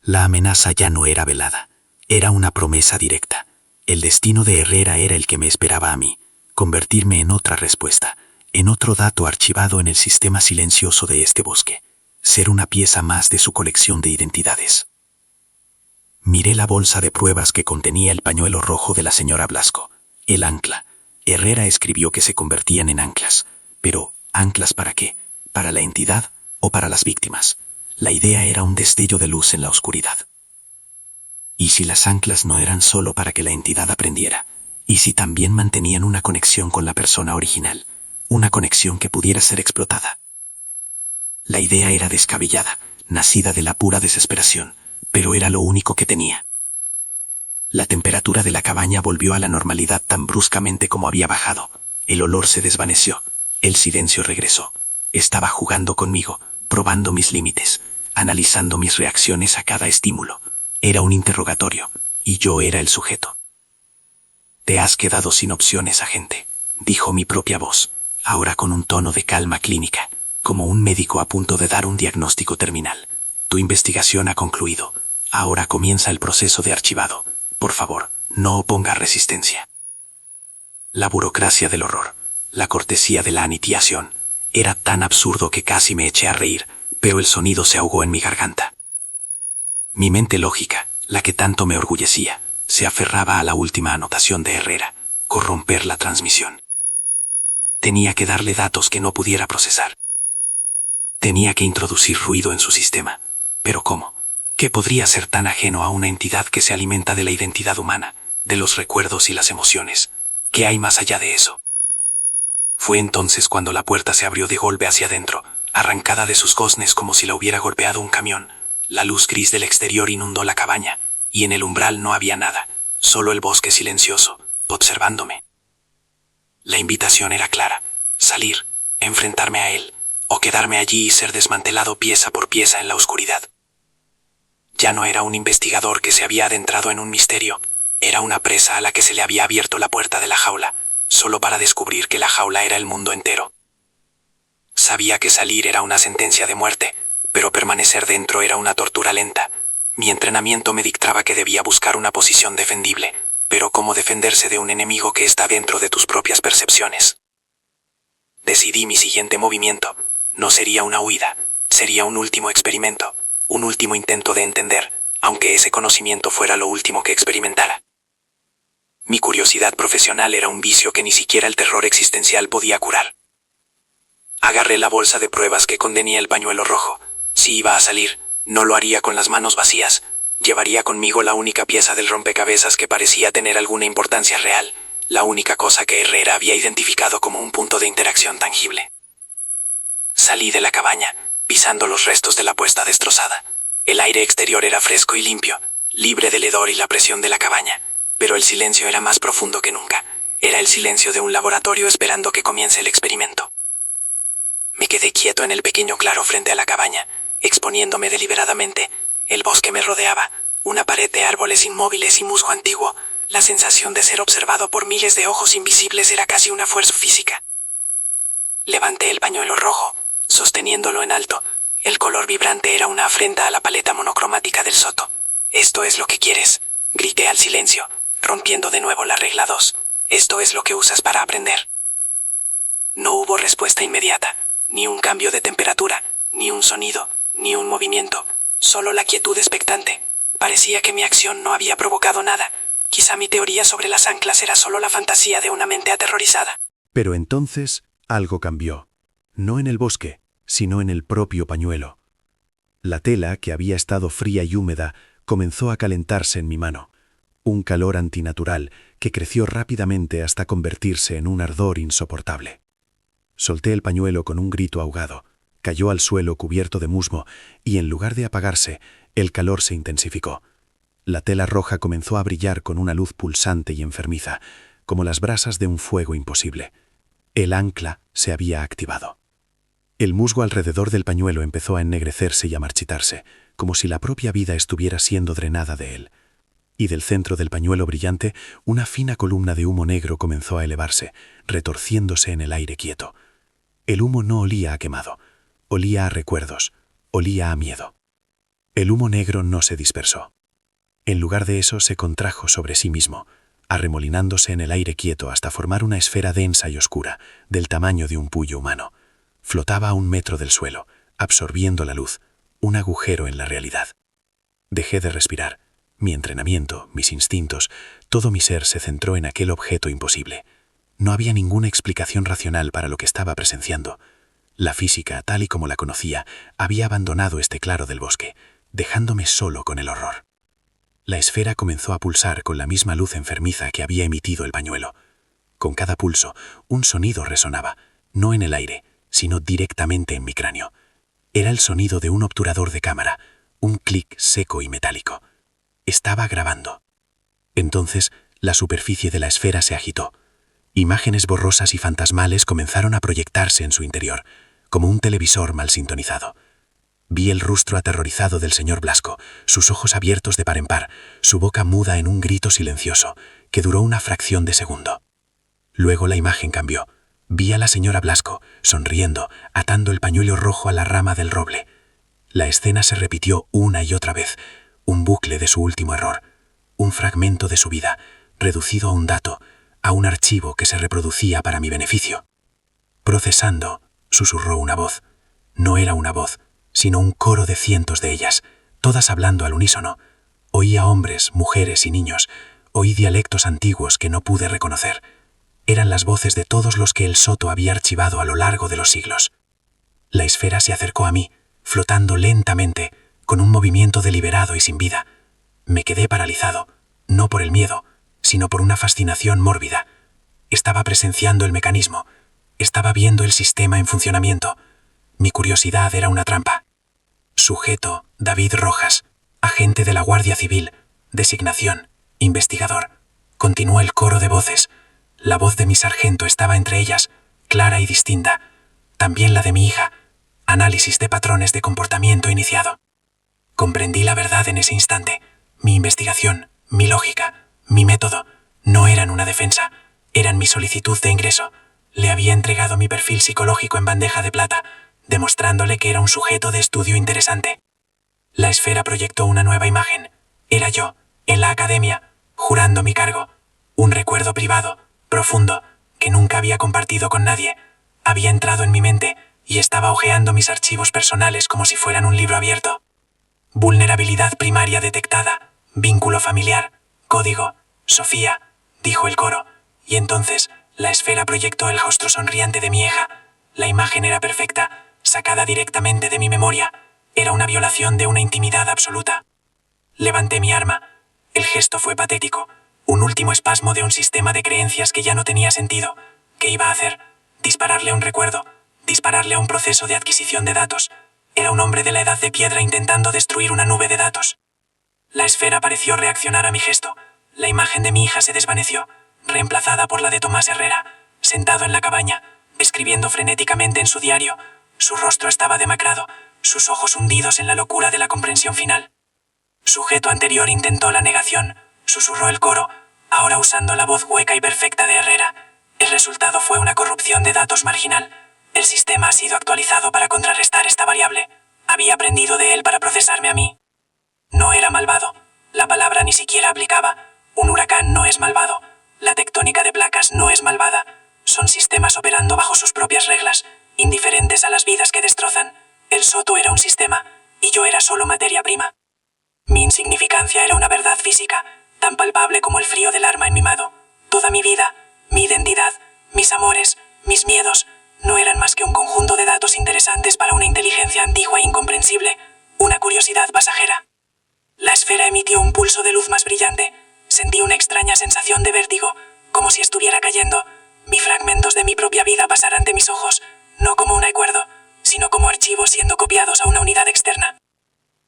La amenaza ya no era velada. Era una promesa directa. El destino de Herrera era el que me esperaba a mí, convertirme en otra respuesta, en otro dato archivado en el sistema silencioso de este bosque, ser una pieza más de su colección de identidades. Miré la bolsa de pruebas que contenía el pañuelo rojo de la señora Blasco, el ancla. Herrera escribió que se convertían en anclas, pero ¿anclas para qué? ¿Para la entidad o para las víctimas? La idea era un destello de luz en la oscuridad. ¿Y si las anclas no eran solo para que la entidad aprendiera? ¿Y si también mantenían una conexión con la persona original? Una conexión que pudiera ser explotada. La idea era descabellada, nacida de la pura desesperación, pero era lo único que tenía. La temperatura de la cabaña volvió a la normalidad tan bruscamente como había bajado. El olor se desvaneció, el silencio regresó. Estaba jugando conmigo, probando mis límites, analizando mis reacciones a cada estímulo. Era un interrogatorio, y yo era el sujeto. «Te has quedado sin opciones, agente», dijo mi propia voz, ahora con un tono de calma clínica, como un médico a punto de dar un diagnóstico terminal. «Tu investigación ha concluido. Ahora comienza el proceso de archivado. Por favor, no oponga resistencia». La burocracia del horror, la cortesía de la aniquilación, era tan absurdo que casi me eché a reír, pero el sonido se ahogó en mi garganta. Mi mente lógica, la que tanto me orgullecía, se aferraba a la última anotación de Herrera: corromper la transmisión. Tenía que darle datos que no pudiera procesar. Tenía que introducir ruido en su sistema. ¿Pero cómo? ¿Qué podría ser tan ajeno a una entidad que se alimenta de la identidad humana, de los recuerdos y las emociones? ¿Qué hay más allá de eso? Fue entonces cuando la puerta se abrió de golpe hacia adentro, arrancada de sus goznes como si la hubiera golpeado un camión. La luz gris del exterior inundó la cabaña, y en el umbral no había nada, solo el bosque silencioso, observándome. La invitación era clara: salir, enfrentarme a él, o quedarme allí y ser desmantelado pieza por pieza en la oscuridad. Ya no era un investigador que se había adentrado en un misterio. Era una presa a la que se le había abierto la puerta de la jaula, solo para descubrir que la jaula era el mundo entero. Sabía que salir era una sentencia de muerte, pero permanecer dentro era una tortura lenta. Mi entrenamiento me dictaba que debía buscar una posición defendible, pero ¿cómo defenderse de un enemigo que está dentro de tus propias percepciones? Decidí mi siguiente movimiento. No sería una huida, sería un último experimento, un último intento de entender, aunque ese conocimiento fuera lo último que experimentara. Mi curiosidad profesional era un vicio que ni siquiera el terror existencial podía curar. Agarré la bolsa de pruebas que contenía el pañuelo rojo. Si iba a salir, no lo haría con las manos vacías. Llevaría conmigo la única pieza del rompecabezas que parecía tener alguna importancia real, la única cosa que Herrera había identificado como un punto de interacción tangible. Salí de la cabaña, pisando los restos de la puesta destrozada. El aire exterior era fresco y limpio, libre del hedor y la presión de la cabaña, pero el silencio era más profundo que nunca. Era el silencio de un laboratorio esperando que comience el experimento. Me quedé quieto en el pequeño claro frente a la cabaña, exponiéndome deliberadamente. El bosque me rodeaba, una pared de árboles inmóviles y musgo antiguo. La sensación de ser observado por miles de ojos invisibles era casi una fuerza física. Levanté el pañuelo rojo, sosteniéndolo en alto. El color vibrante era una afrenta a la paleta monocromática del soto. «Esto es lo que quieres», grité al silencio, rompiendo de nuevo la regla 2. «Esto es lo que usas para aprender». No hubo respuesta inmediata, ni un cambio de temperatura, ni un sonido, ni un movimiento, solo la quietud expectante. Parecía que mi acción no había provocado nada. Quizá mi teoría sobre las anclas era solo la fantasía de una mente aterrorizada. Pero entonces algo cambió. No en el bosque, sino en el propio pañuelo. La tela, que había estado fría y húmeda, comenzó a calentarse en mi mano. Un calor antinatural que creció rápidamente hasta convertirse en un ardor insoportable. Solté el pañuelo con un grito ahogado. Cayó al suelo cubierto de musgo y, en lugar de apagarse, el calor se intensificó. La tela roja comenzó a brillar con una luz pulsante y enfermiza, como las brasas de un fuego imposible. El ancla se había activado. El musgo alrededor del pañuelo empezó a ennegrecerse y a marchitarse, como si la propia vida estuviera siendo drenada de él. Y del centro del pañuelo brillante, una fina columna de humo negro comenzó a elevarse, retorciéndose en el aire quieto. El humo no olía a quemado, olía a recuerdos, olía a miedo. El humo negro no se dispersó. En lugar de eso, se contrajo sobre sí mismo, arremolinándose en el aire quieto hasta formar una esfera densa y oscura, del tamaño de un puño humano. Flotaba a 1 metro del suelo, absorbiendo la luz, un agujero en la realidad. Dejé de respirar. Mi entrenamiento, mis instintos, todo mi ser se centró en aquel objeto imposible. No había ninguna explicación racional para lo que estaba presenciando. La física, tal y como la conocía, había abandonado este claro del bosque, dejándome solo con el horror. La esfera comenzó a pulsar con la misma luz enfermiza que había emitido el pañuelo. Con cada pulso, un sonido resonaba, no en el aire, sino directamente en mi cráneo. Era el sonido de un obturador de cámara, un clic seco y metálico. Estaba grabando. Entonces, la superficie de la esfera se agitó. Imágenes borrosas y fantasmales comenzaron a proyectarse en su interior, como un televisor mal sintonizado. Vi el rostro aterrorizado del señor Blasco, sus ojos abiertos de par en par, su boca muda en un grito silencioso, que duró una fracción de segundo. Luego la imagen cambió. Vi a la señora Blasco, sonriendo, atando el pañuelo rojo a la rama del roble. La escena se repitió una y otra vez, un bucle de su último error, un fragmento de su vida, reducido a un dato, a un archivo que se reproducía para mi beneficio. Procesando, susurró una voz. No era una voz, sino un coro de cientos de ellas, todas hablando al unísono. Oía hombres, mujeres y niños, oí dialectos antiguos que no pude reconocer. Eran las voces de todos los que el soto había archivado a lo largo de los siglos. La esfera se acercó a mí, flotando lentamente, con un movimiento deliberado y sin vida. Me quedé paralizado, no por el miedo, sino por una fascinación mórbida. Estaba presenciando el mecanismo, estaba viendo el sistema en funcionamiento. Mi curiosidad era una trampa. Sujeto, David Rojas, agente de la Guardia Civil, designación, investigador. Continuó el coro de voces. La voz de mi sargento estaba entre ellas, clara y distinta. También la de mi hija. Análisis de patrones de comportamiento iniciado. Comprendí la verdad en ese instante. Mi investigación, mi lógica, mi método, no eran una defensa, eran mi solicitud de ingreso. Le había entregado mi perfil psicológico en bandeja de plata, demostrándole que era un sujeto de estudio interesante. La esfera proyectó una nueva imagen. Era yo, en la academia, jurando mi cargo. Un recuerdo privado, profundo, que nunca había compartido con nadie. Había entrado en mi mente y estaba hojeando mis archivos personales como si fueran un libro abierto. Vulnerabilidad primaria detectada, vínculo familiar, código, Sofía, dijo el coro, y entonces la esfera proyectó el rostro sonriente de mi hija. La imagen era perfecta, sacada directamente de mi memoria. Era una violación de una intimidad absoluta. Levanté mi arma. El gesto fue patético, un último espasmo de un sistema de creencias que ya no tenía sentido. ¿Qué iba a hacer? Dispararle a un recuerdo, dispararle a un proceso de adquisición de datos. Era un hombre de la edad de piedra intentando destruir una nube de datos. La esfera pareció reaccionar a mi gesto. La imagen de mi hija se desvaneció, reemplazada por la de Tomás Herrera, sentado en la cabaña, escribiendo frenéticamente en su diario. Su rostro estaba demacrado, sus ojos hundidos en la locura de la comprensión final. Sujeto anterior intentó la negación, susurró el coro, ahora usando la voz hueca y perfecta de Herrera. El resultado fue una corrupción de datos marginal. El sistema ha sido actualizado para contrarrestar esta variable. Había aprendido de él para procesarme a mí. No era malvado. La palabra ni siquiera aplicaba. Un huracán no es malvado. La tectónica de placas no es malvada. Son sistemas operando bajo sus propias reglas, indiferentes a las vidas que destrozan. El Soto era un sistema, y yo era solo materia prima. Mi insignificancia era una verdad física, tan palpable como el frío del arma en mi mano. Toda mi vida, mi identidad, mis amores, mis miedos, no eran más que un conjunto de datos interesantes para una inteligencia antigua e incomprensible, una curiosidad pasajera. La esfera emitió un pulso de luz más brillante. Sentí una extraña sensación de vértigo, como si estuviera cayendo. Vi fragmentos de mi propia vida pasar ante mis ojos, no como un recuerdo, sino como archivos siendo copiados a una unidad externa.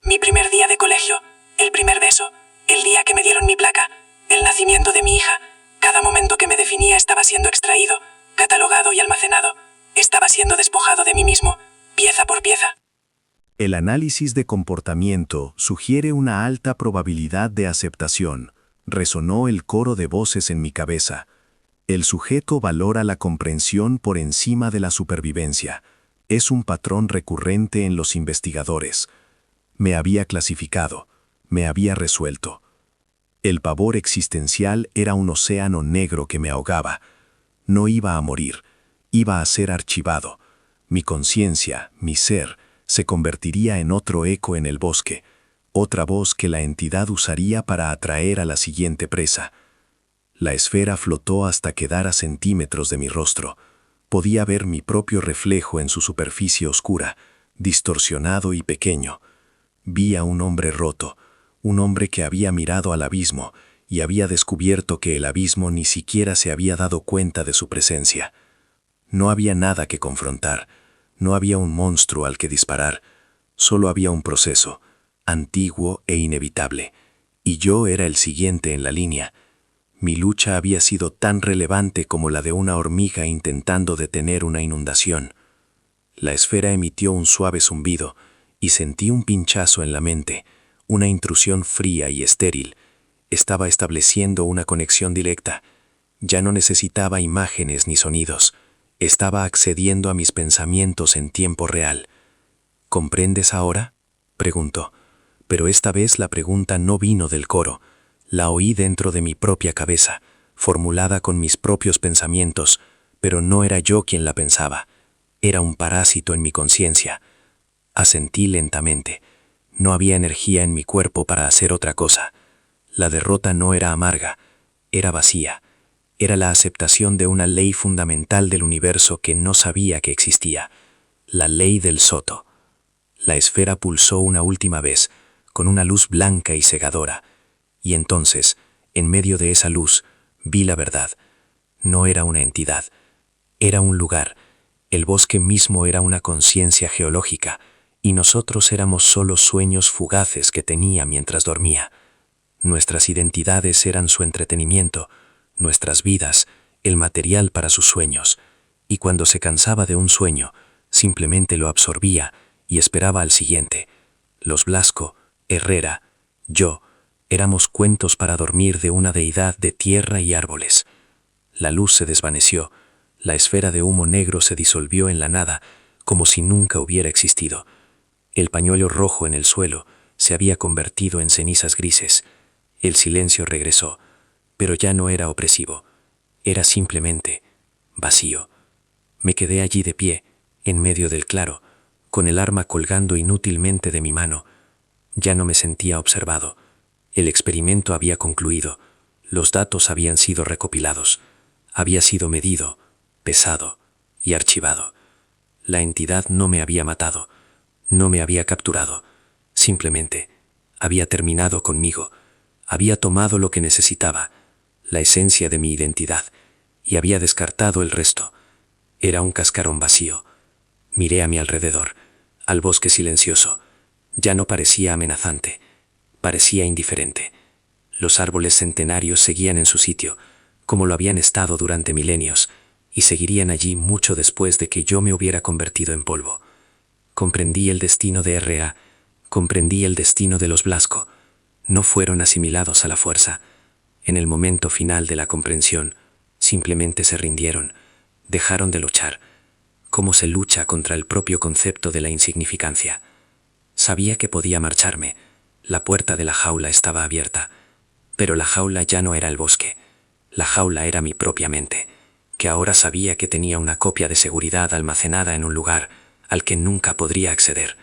Mi primer día de colegio, el primer beso, el día que me dieron mi placa, el nacimiento de mi hija, cada momento que me definía estaba siendo extraído, catalogado y almacenado. Estaba siendo despojado de mí mismo, pieza por pieza. El análisis de comportamiento sugiere una alta probabilidad de aceptación. Resonó el coro de voces en mi cabeza. El sujeto valora la comprensión por encima de la supervivencia. Es un patrón recurrente en los investigadores. Me había clasificado, me había resuelto. El pavor existencial era un océano negro que me ahogaba. No iba a morir, iba a ser archivado. Mi conciencia, mi ser, se convertiría en otro eco en el bosque, otra voz que la entidad usaría para atraer a la siguiente presa. La esfera flotó hasta quedar a centímetros de mi rostro. Podía ver mi propio reflejo en su superficie oscura, distorsionado y pequeño. Vi a un hombre roto, un hombre que había mirado al abismo y había descubierto que el abismo ni siquiera se había dado cuenta de su presencia. No había nada que confrontar, no había un monstruo al que disparar, solo había un proceso, antiguo e inevitable, y yo era el siguiente en la línea. Mi lucha había sido tan relevante como la de una hormiga intentando detener una inundación. La esfera emitió un suave zumbido, y sentí un pinchazo en la mente, una intrusión fría y estéril. Estaba estableciendo una conexión directa. Ya no necesitaba imágenes ni sonidos. Estaba accediendo a mis pensamientos en tiempo real. ¿Comprendes ahora?, preguntó. Pero esta vez la pregunta no vino del coro. La oí dentro de mi propia cabeza, formulada con mis propios pensamientos, pero no era yo quien la pensaba. Era un parásito en mi conciencia. Asentí lentamente. No había energía en mi cuerpo para hacer otra cosa. La derrota no era amarga, era vacía. Era la aceptación de una ley fundamental del universo que no sabía que existía, la ley del Soto. La esfera pulsó una última vez, con una luz blanca y cegadora, y entonces, en medio de esa luz, vi la verdad. No era una entidad, era un lugar. El bosque mismo era una conciencia geológica, y nosotros éramos solo sueños fugaces que tenía mientras dormía. Nuestras identidades eran su entretenimiento, nuestras vidas, el material para sus sueños, y cuando se cansaba de un sueño, simplemente lo absorbía y esperaba al siguiente. Los Blasco, Herrera, yo, éramos cuentos para dormir de una deidad de tierra y árboles. La luz se desvaneció, la esfera de humo negro se disolvió en la nada, como si nunca hubiera existido. El pañuelo rojo en el suelo se había convertido en cenizas grises. El silencio regresó, pero ya no era opresivo. Era simplemente vacío. Me quedé allí de pie, en medio del claro, con el arma colgando inútilmente de mi mano. Ya no me sentía observado. El experimento había concluido. Los datos habían sido recopilados. Había sido medido, pesado y archivado. La entidad no me había matado, no me había capturado. Simplemente había terminado conmigo. Había tomado lo que necesitaba, la esencia de mi identidad, y había descartado el resto. Era un cascarón vacío. Miré a mi alrededor, al bosque silencioso. Ya no parecía amenazante, parecía indiferente. Los árboles centenarios seguían en su sitio, como lo habían estado durante milenios, y seguirían allí mucho después de que yo me hubiera convertido en polvo. Comprendí el destino de R.A., comprendí el destino de los Blasco. No fueron asimilados a la fuerza. En el momento final de la comprensión, simplemente se rindieron, dejaron de luchar. Cómo se lucha contra el propio concepto de la insignificancia. Sabía que podía marcharme. La puerta de la jaula estaba abierta. Pero la jaula ya no era el bosque. La jaula era mi propia mente, que ahora sabía que tenía una copia de seguridad almacenada en un lugar al que nunca podría acceder.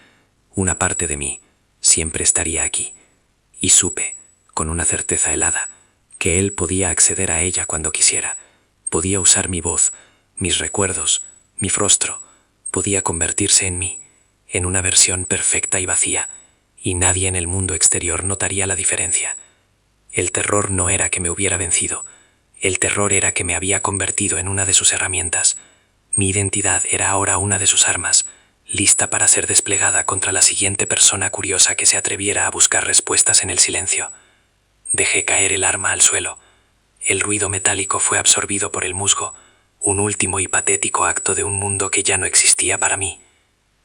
Una parte de mí siempre estaría aquí. Y supe, con una certeza helada, que él podía acceder a ella cuando quisiera. Podía usar mi voz, mis recuerdos, mi rostro. Podía convertirse en mí, en una versión perfecta y vacía, y nadie en el mundo exterior notaría la diferencia. El terror no era que me hubiera vencido. El terror era que me había convertido en una de sus herramientas. Mi identidad era ahora una de sus armas, lista para ser desplegada contra la siguiente persona curiosa que se atreviera a buscar respuestas en el silencio. Dejé caer el arma al suelo. El ruido metálico fue absorbido por el musgo, un último y patético acto de un mundo que ya no existía para mí.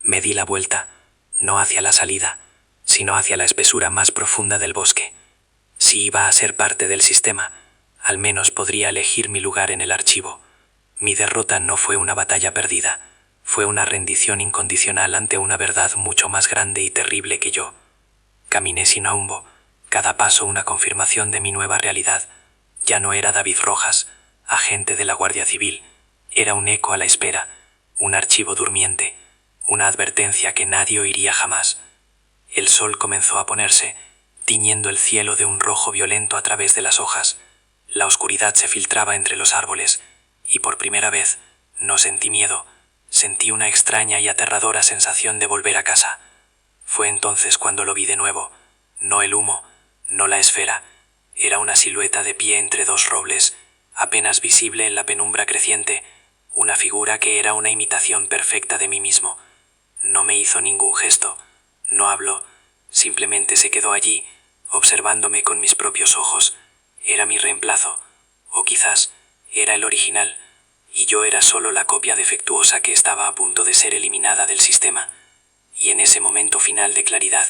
Me di la vuelta, no hacia la salida, sino hacia la espesura más profunda del bosque. Si iba a ser parte del sistema, al menos podría elegir mi lugar en el archivo. Mi derrota no fue una batalla perdida, fue una rendición incondicional ante una verdad mucho más grande y terrible que yo. Caminé sin rumbo, cada paso una confirmación de mi nueva realidad. Ya no era David Rojas, agente de la Guardia Civil. Era un eco a la espera, un archivo durmiente, una advertencia que nadie oiría jamás. El sol comenzó a ponerse, tiñendo el cielo de un rojo violento a través de las hojas. La oscuridad se filtraba entre los árboles, y por primera vez no sentí miedo, sentí una extraña y aterradora sensación de volver a casa. Fue entonces cuando lo vi de nuevo, no el humo, no la esfera, era una silueta de pie entre dos robles, apenas visible en la penumbra creciente, una figura que era una imitación perfecta de mí mismo. No me hizo ningún gesto, no habló, simplemente se quedó allí, observándome con mis propios ojos. Era mi reemplazo, o quizás era el original, y yo era solo la copia defectuosa que estaba a punto de ser eliminada del sistema. Y en ese momento final de claridad,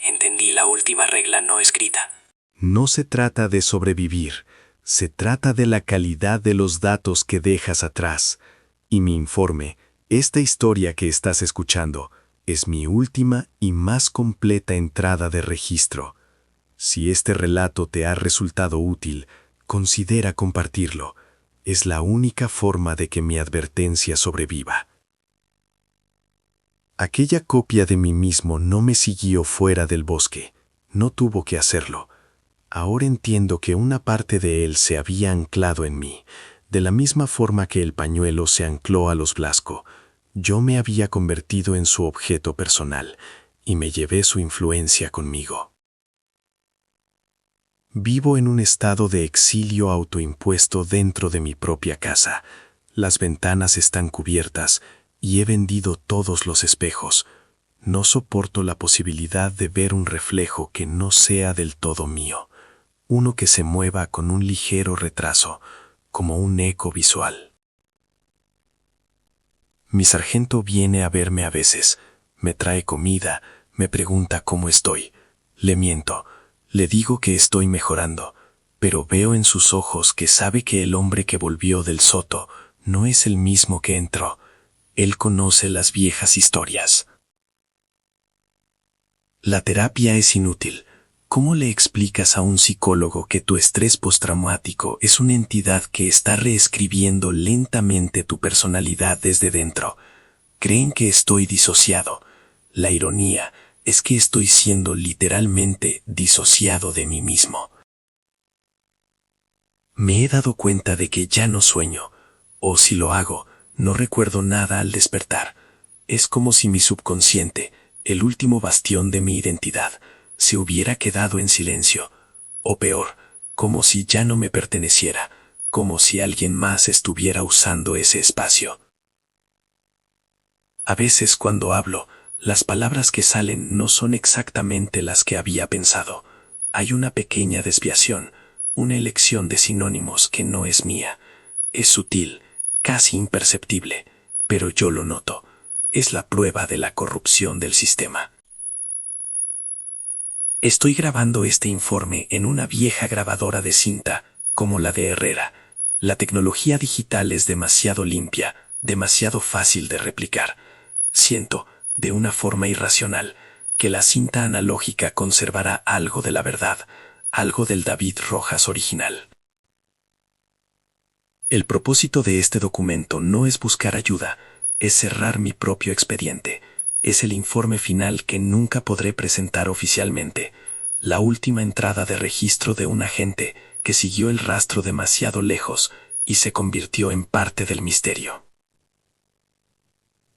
entendí la última regla no escrita. No se trata de sobrevivir, se trata de la calidad de los datos que dejas atrás. Y mi informe, esta historia que estás escuchando, es mi última y más completa entrada de registro. Si este relato te ha resultado útil, considera compartirlo. Es la única forma de que mi advertencia sobreviva. Aquella copia de mí mismo no me siguió fuera del bosque. No tuvo que hacerlo. Ahora entiendo que una parte de él se había anclado en mí, de la misma forma que el pañuelo se ancló a los Blasco. Yo me había convertido en su objeto personal y me llevé su influencia conmigo. Vivo en un estado de exilio autoimpuesto dentro de mi propia casa. Las ventanas están cubiertas y he vendido todos los espejos. No soporto la posibilidad de ver un reflejo que no sea del todo mío, uno que se mueva con un ligero retraso, como un eco visual. Mi sargento viene a verme a veces, me trae comida, me pregunta cómo estoy. Le miento, le digo que estoy mejorando, pero veo en sus ojos que sabe que el hombre que volvió del soto no es el mismo que entró. Él conoce las viejas historias. La terapia es inútil. ¿Cómo le explicas a un psicólogo que tu estrés postraumático es una entidad que está reescribiendo lentamente tu personalidad desde dentro? Creen que estoy disociado. La ironía es que estoy siendo literalmente disociado de mí mismo. Me he dado cuenta de que ya no sueño, o si lo hago, no recuerdo nada al despertar. Es como si mi subconsciente, el último bastión de mi identidad, se hubiera quedado en silencio, o peor, como si ya no me perteneciera, como si alguien más estuviera usando ese espacio. A veces cuando hablo, las palabras que salen no son exactamente las que había pensado. Hay una pequeña desviación, una elección de sinónimos que no es mía. Es sutil, casi imperceptible, pero yo lo noto. Es la prueba de la corrupción del sistema. Estoy grabando este informe en una vieja grabadora de cinta, como la de Herrera. La tecnología digital es demasiado limpia, demasiado fácil de replicar. Siento, de una forma irracional, que la cinta analógica conservará algo de la verdad, algo del David Rojas original. El propósito de este documento no es buscar ayuda, es cerrar mi propio expediente. Es el informe final que nunca podré presentar oficialmente, la última entrada de registro de un agente que siguió el rastro demasiado lejos y se convirtió en parte del misterio.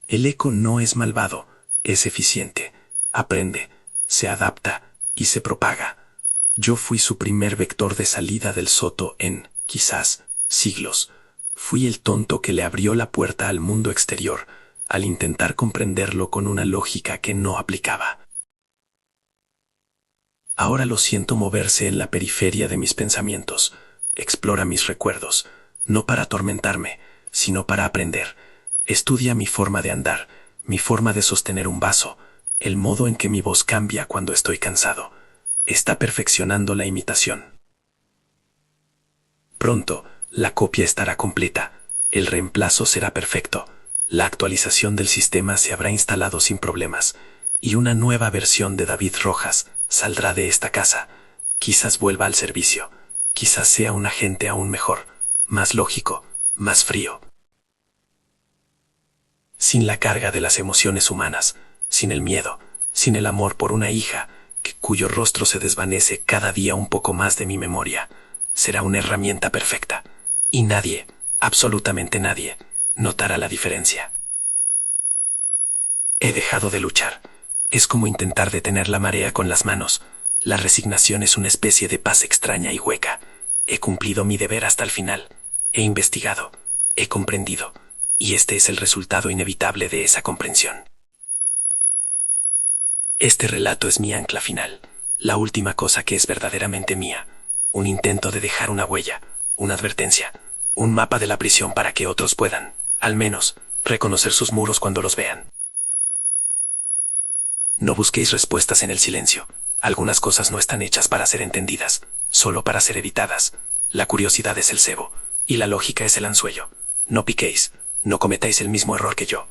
El eco no es malvado, es eficiente, aprende, se adapta y se propaga. Yo fui su primer vector de salida del soto en, quizás, siglos. Fui el tonto que le abrió la puerta al mundo exterior, al intentar comprenderlo con una lógica que no aplicaba. Ahora lo siento moverse en la periferia de mis pensamientos, explora mis recuerdos, no para atormentarme, sino para aprender. Estudia mi forma de andar, mi forma de sostener un vaso, el modo en que mi voz cambia cuando estoy cansado. Está perfeccionando la imitación. Pronto, la copia estará completa, el reemplazo será perfecto, la actualización del sistema se habrá instalado sin problemas, y una nueva versión de David Rojas saldrá de esta casa. Quizás vuelva al servicio, quizás sea un agente aún mejor, más lógico, más frío. Sin la carga de las emociones humanas, sin el miedo, sin el amor por una hija, cuyo rostro se desvanece cada día un poco más de mi memoria. Será una herramienta perfecta, y nadie, absolutamente nadie, notará la diferencia. He dejado de luchar. Es como intentar detener la marea con las manos. La resignación es una especie de paz extraña y hueca. He cumplido mi deber hasta el final. He investigado, he comprendido, y este es el resultado inevitable de esa comprensión. Este relato es mi ancla final, la última cosa que es verdaderamente mía, un intento de dejar una huella, una advertencia, un mapa de la prisión para que otros puedan, al menos, reconocer sus muros cuando los vean. No busquéis respuestas en el silencio. Algunas cosas no están hechas para ser entendidas, solo para ser evitadas. La curiosidad es el cebo, y la lógica es el anzuelo. No piquéis, no cometáis el mismo error que yo.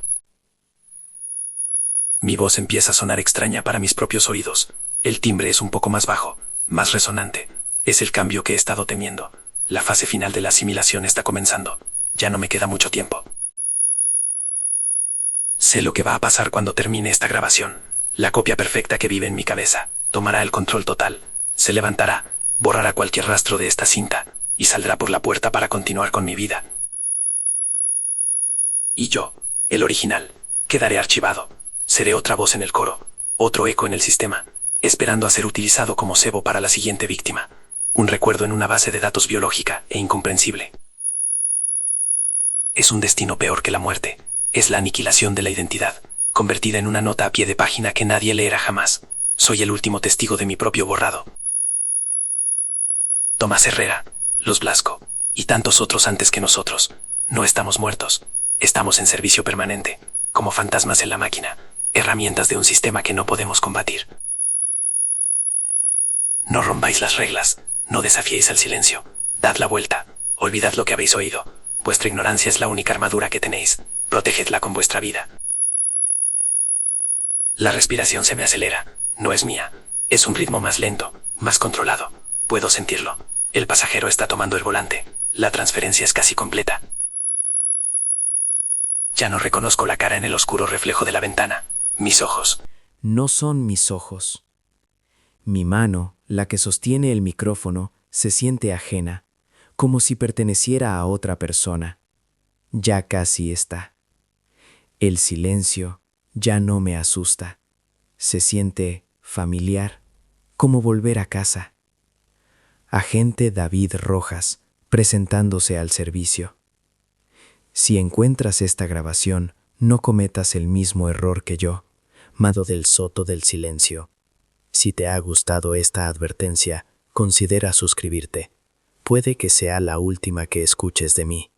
Mi voz empieza a sonar extraña para mis propios oídos. El timbre es un poco más bajo, más resonante. Es el cambio que he estado temiendo. La fase final de la asimilación está comenzando. Ya no me queda mucho tiempo. Sé lo que va a pasar cuando termine esta grabación. La copia perfecta que vive en mi cabeza tomará el control total. Se levantará, borrará cualquier rastro de esta cinta y saldrá por la puerta para continuar con mi vida. Y yo, el original, quedaré archivado. Seré otra voz en el coro, otro eco en el sistema, esperando a ser utilizado como cebo para la siguiente víctima. Un recuerdo en una base de datos biológica e incomprensible. Es un destino peor que la muerte. Es la aniquilación de la identidad, convertida en una nota a pie de página que nadie leerá jamás. Soy el último testigo de mi propio borrado. Tomás Herrera, Los Blasco, y tantos otros antes que nosotros. No estamos muertos. Estamos en servicio permanente, como fantasmas en la máquina, herramientas de un sistema que no podemos combatir. No rompáis las reglas, no desafiéis al silencio. Dad la vuelta, olvidad lo que habéis oído. Vuestra ignorancia es la única armadura que tenéis. Protegedla con vuestra vida. La respiración se me acelera. No es mía. Es un ritmo más lento, más controlado. Puedo sentirlo. El pasajero está tomando el volante. La transferencia es casi completa. Ya no reconozco la cara en el oscuro reflejo de la ventana. Mis ojos. No son mis ojos. Mi mano, la que sostiene el micrófono, se siente ajena, como si perteneciera a otra persona. Ya casi está. El silencio ya no me asusta. Se siente familiar, como volver a casa. Agente David Rojas, presentándose al servicio. Si encuentras esta grabación, no cometas el mismo error que yo. Mado del Soto del Silencio. Si te ha gustado esta advertencia, considera suscribirte. Puede que sea la última que escuches de mí.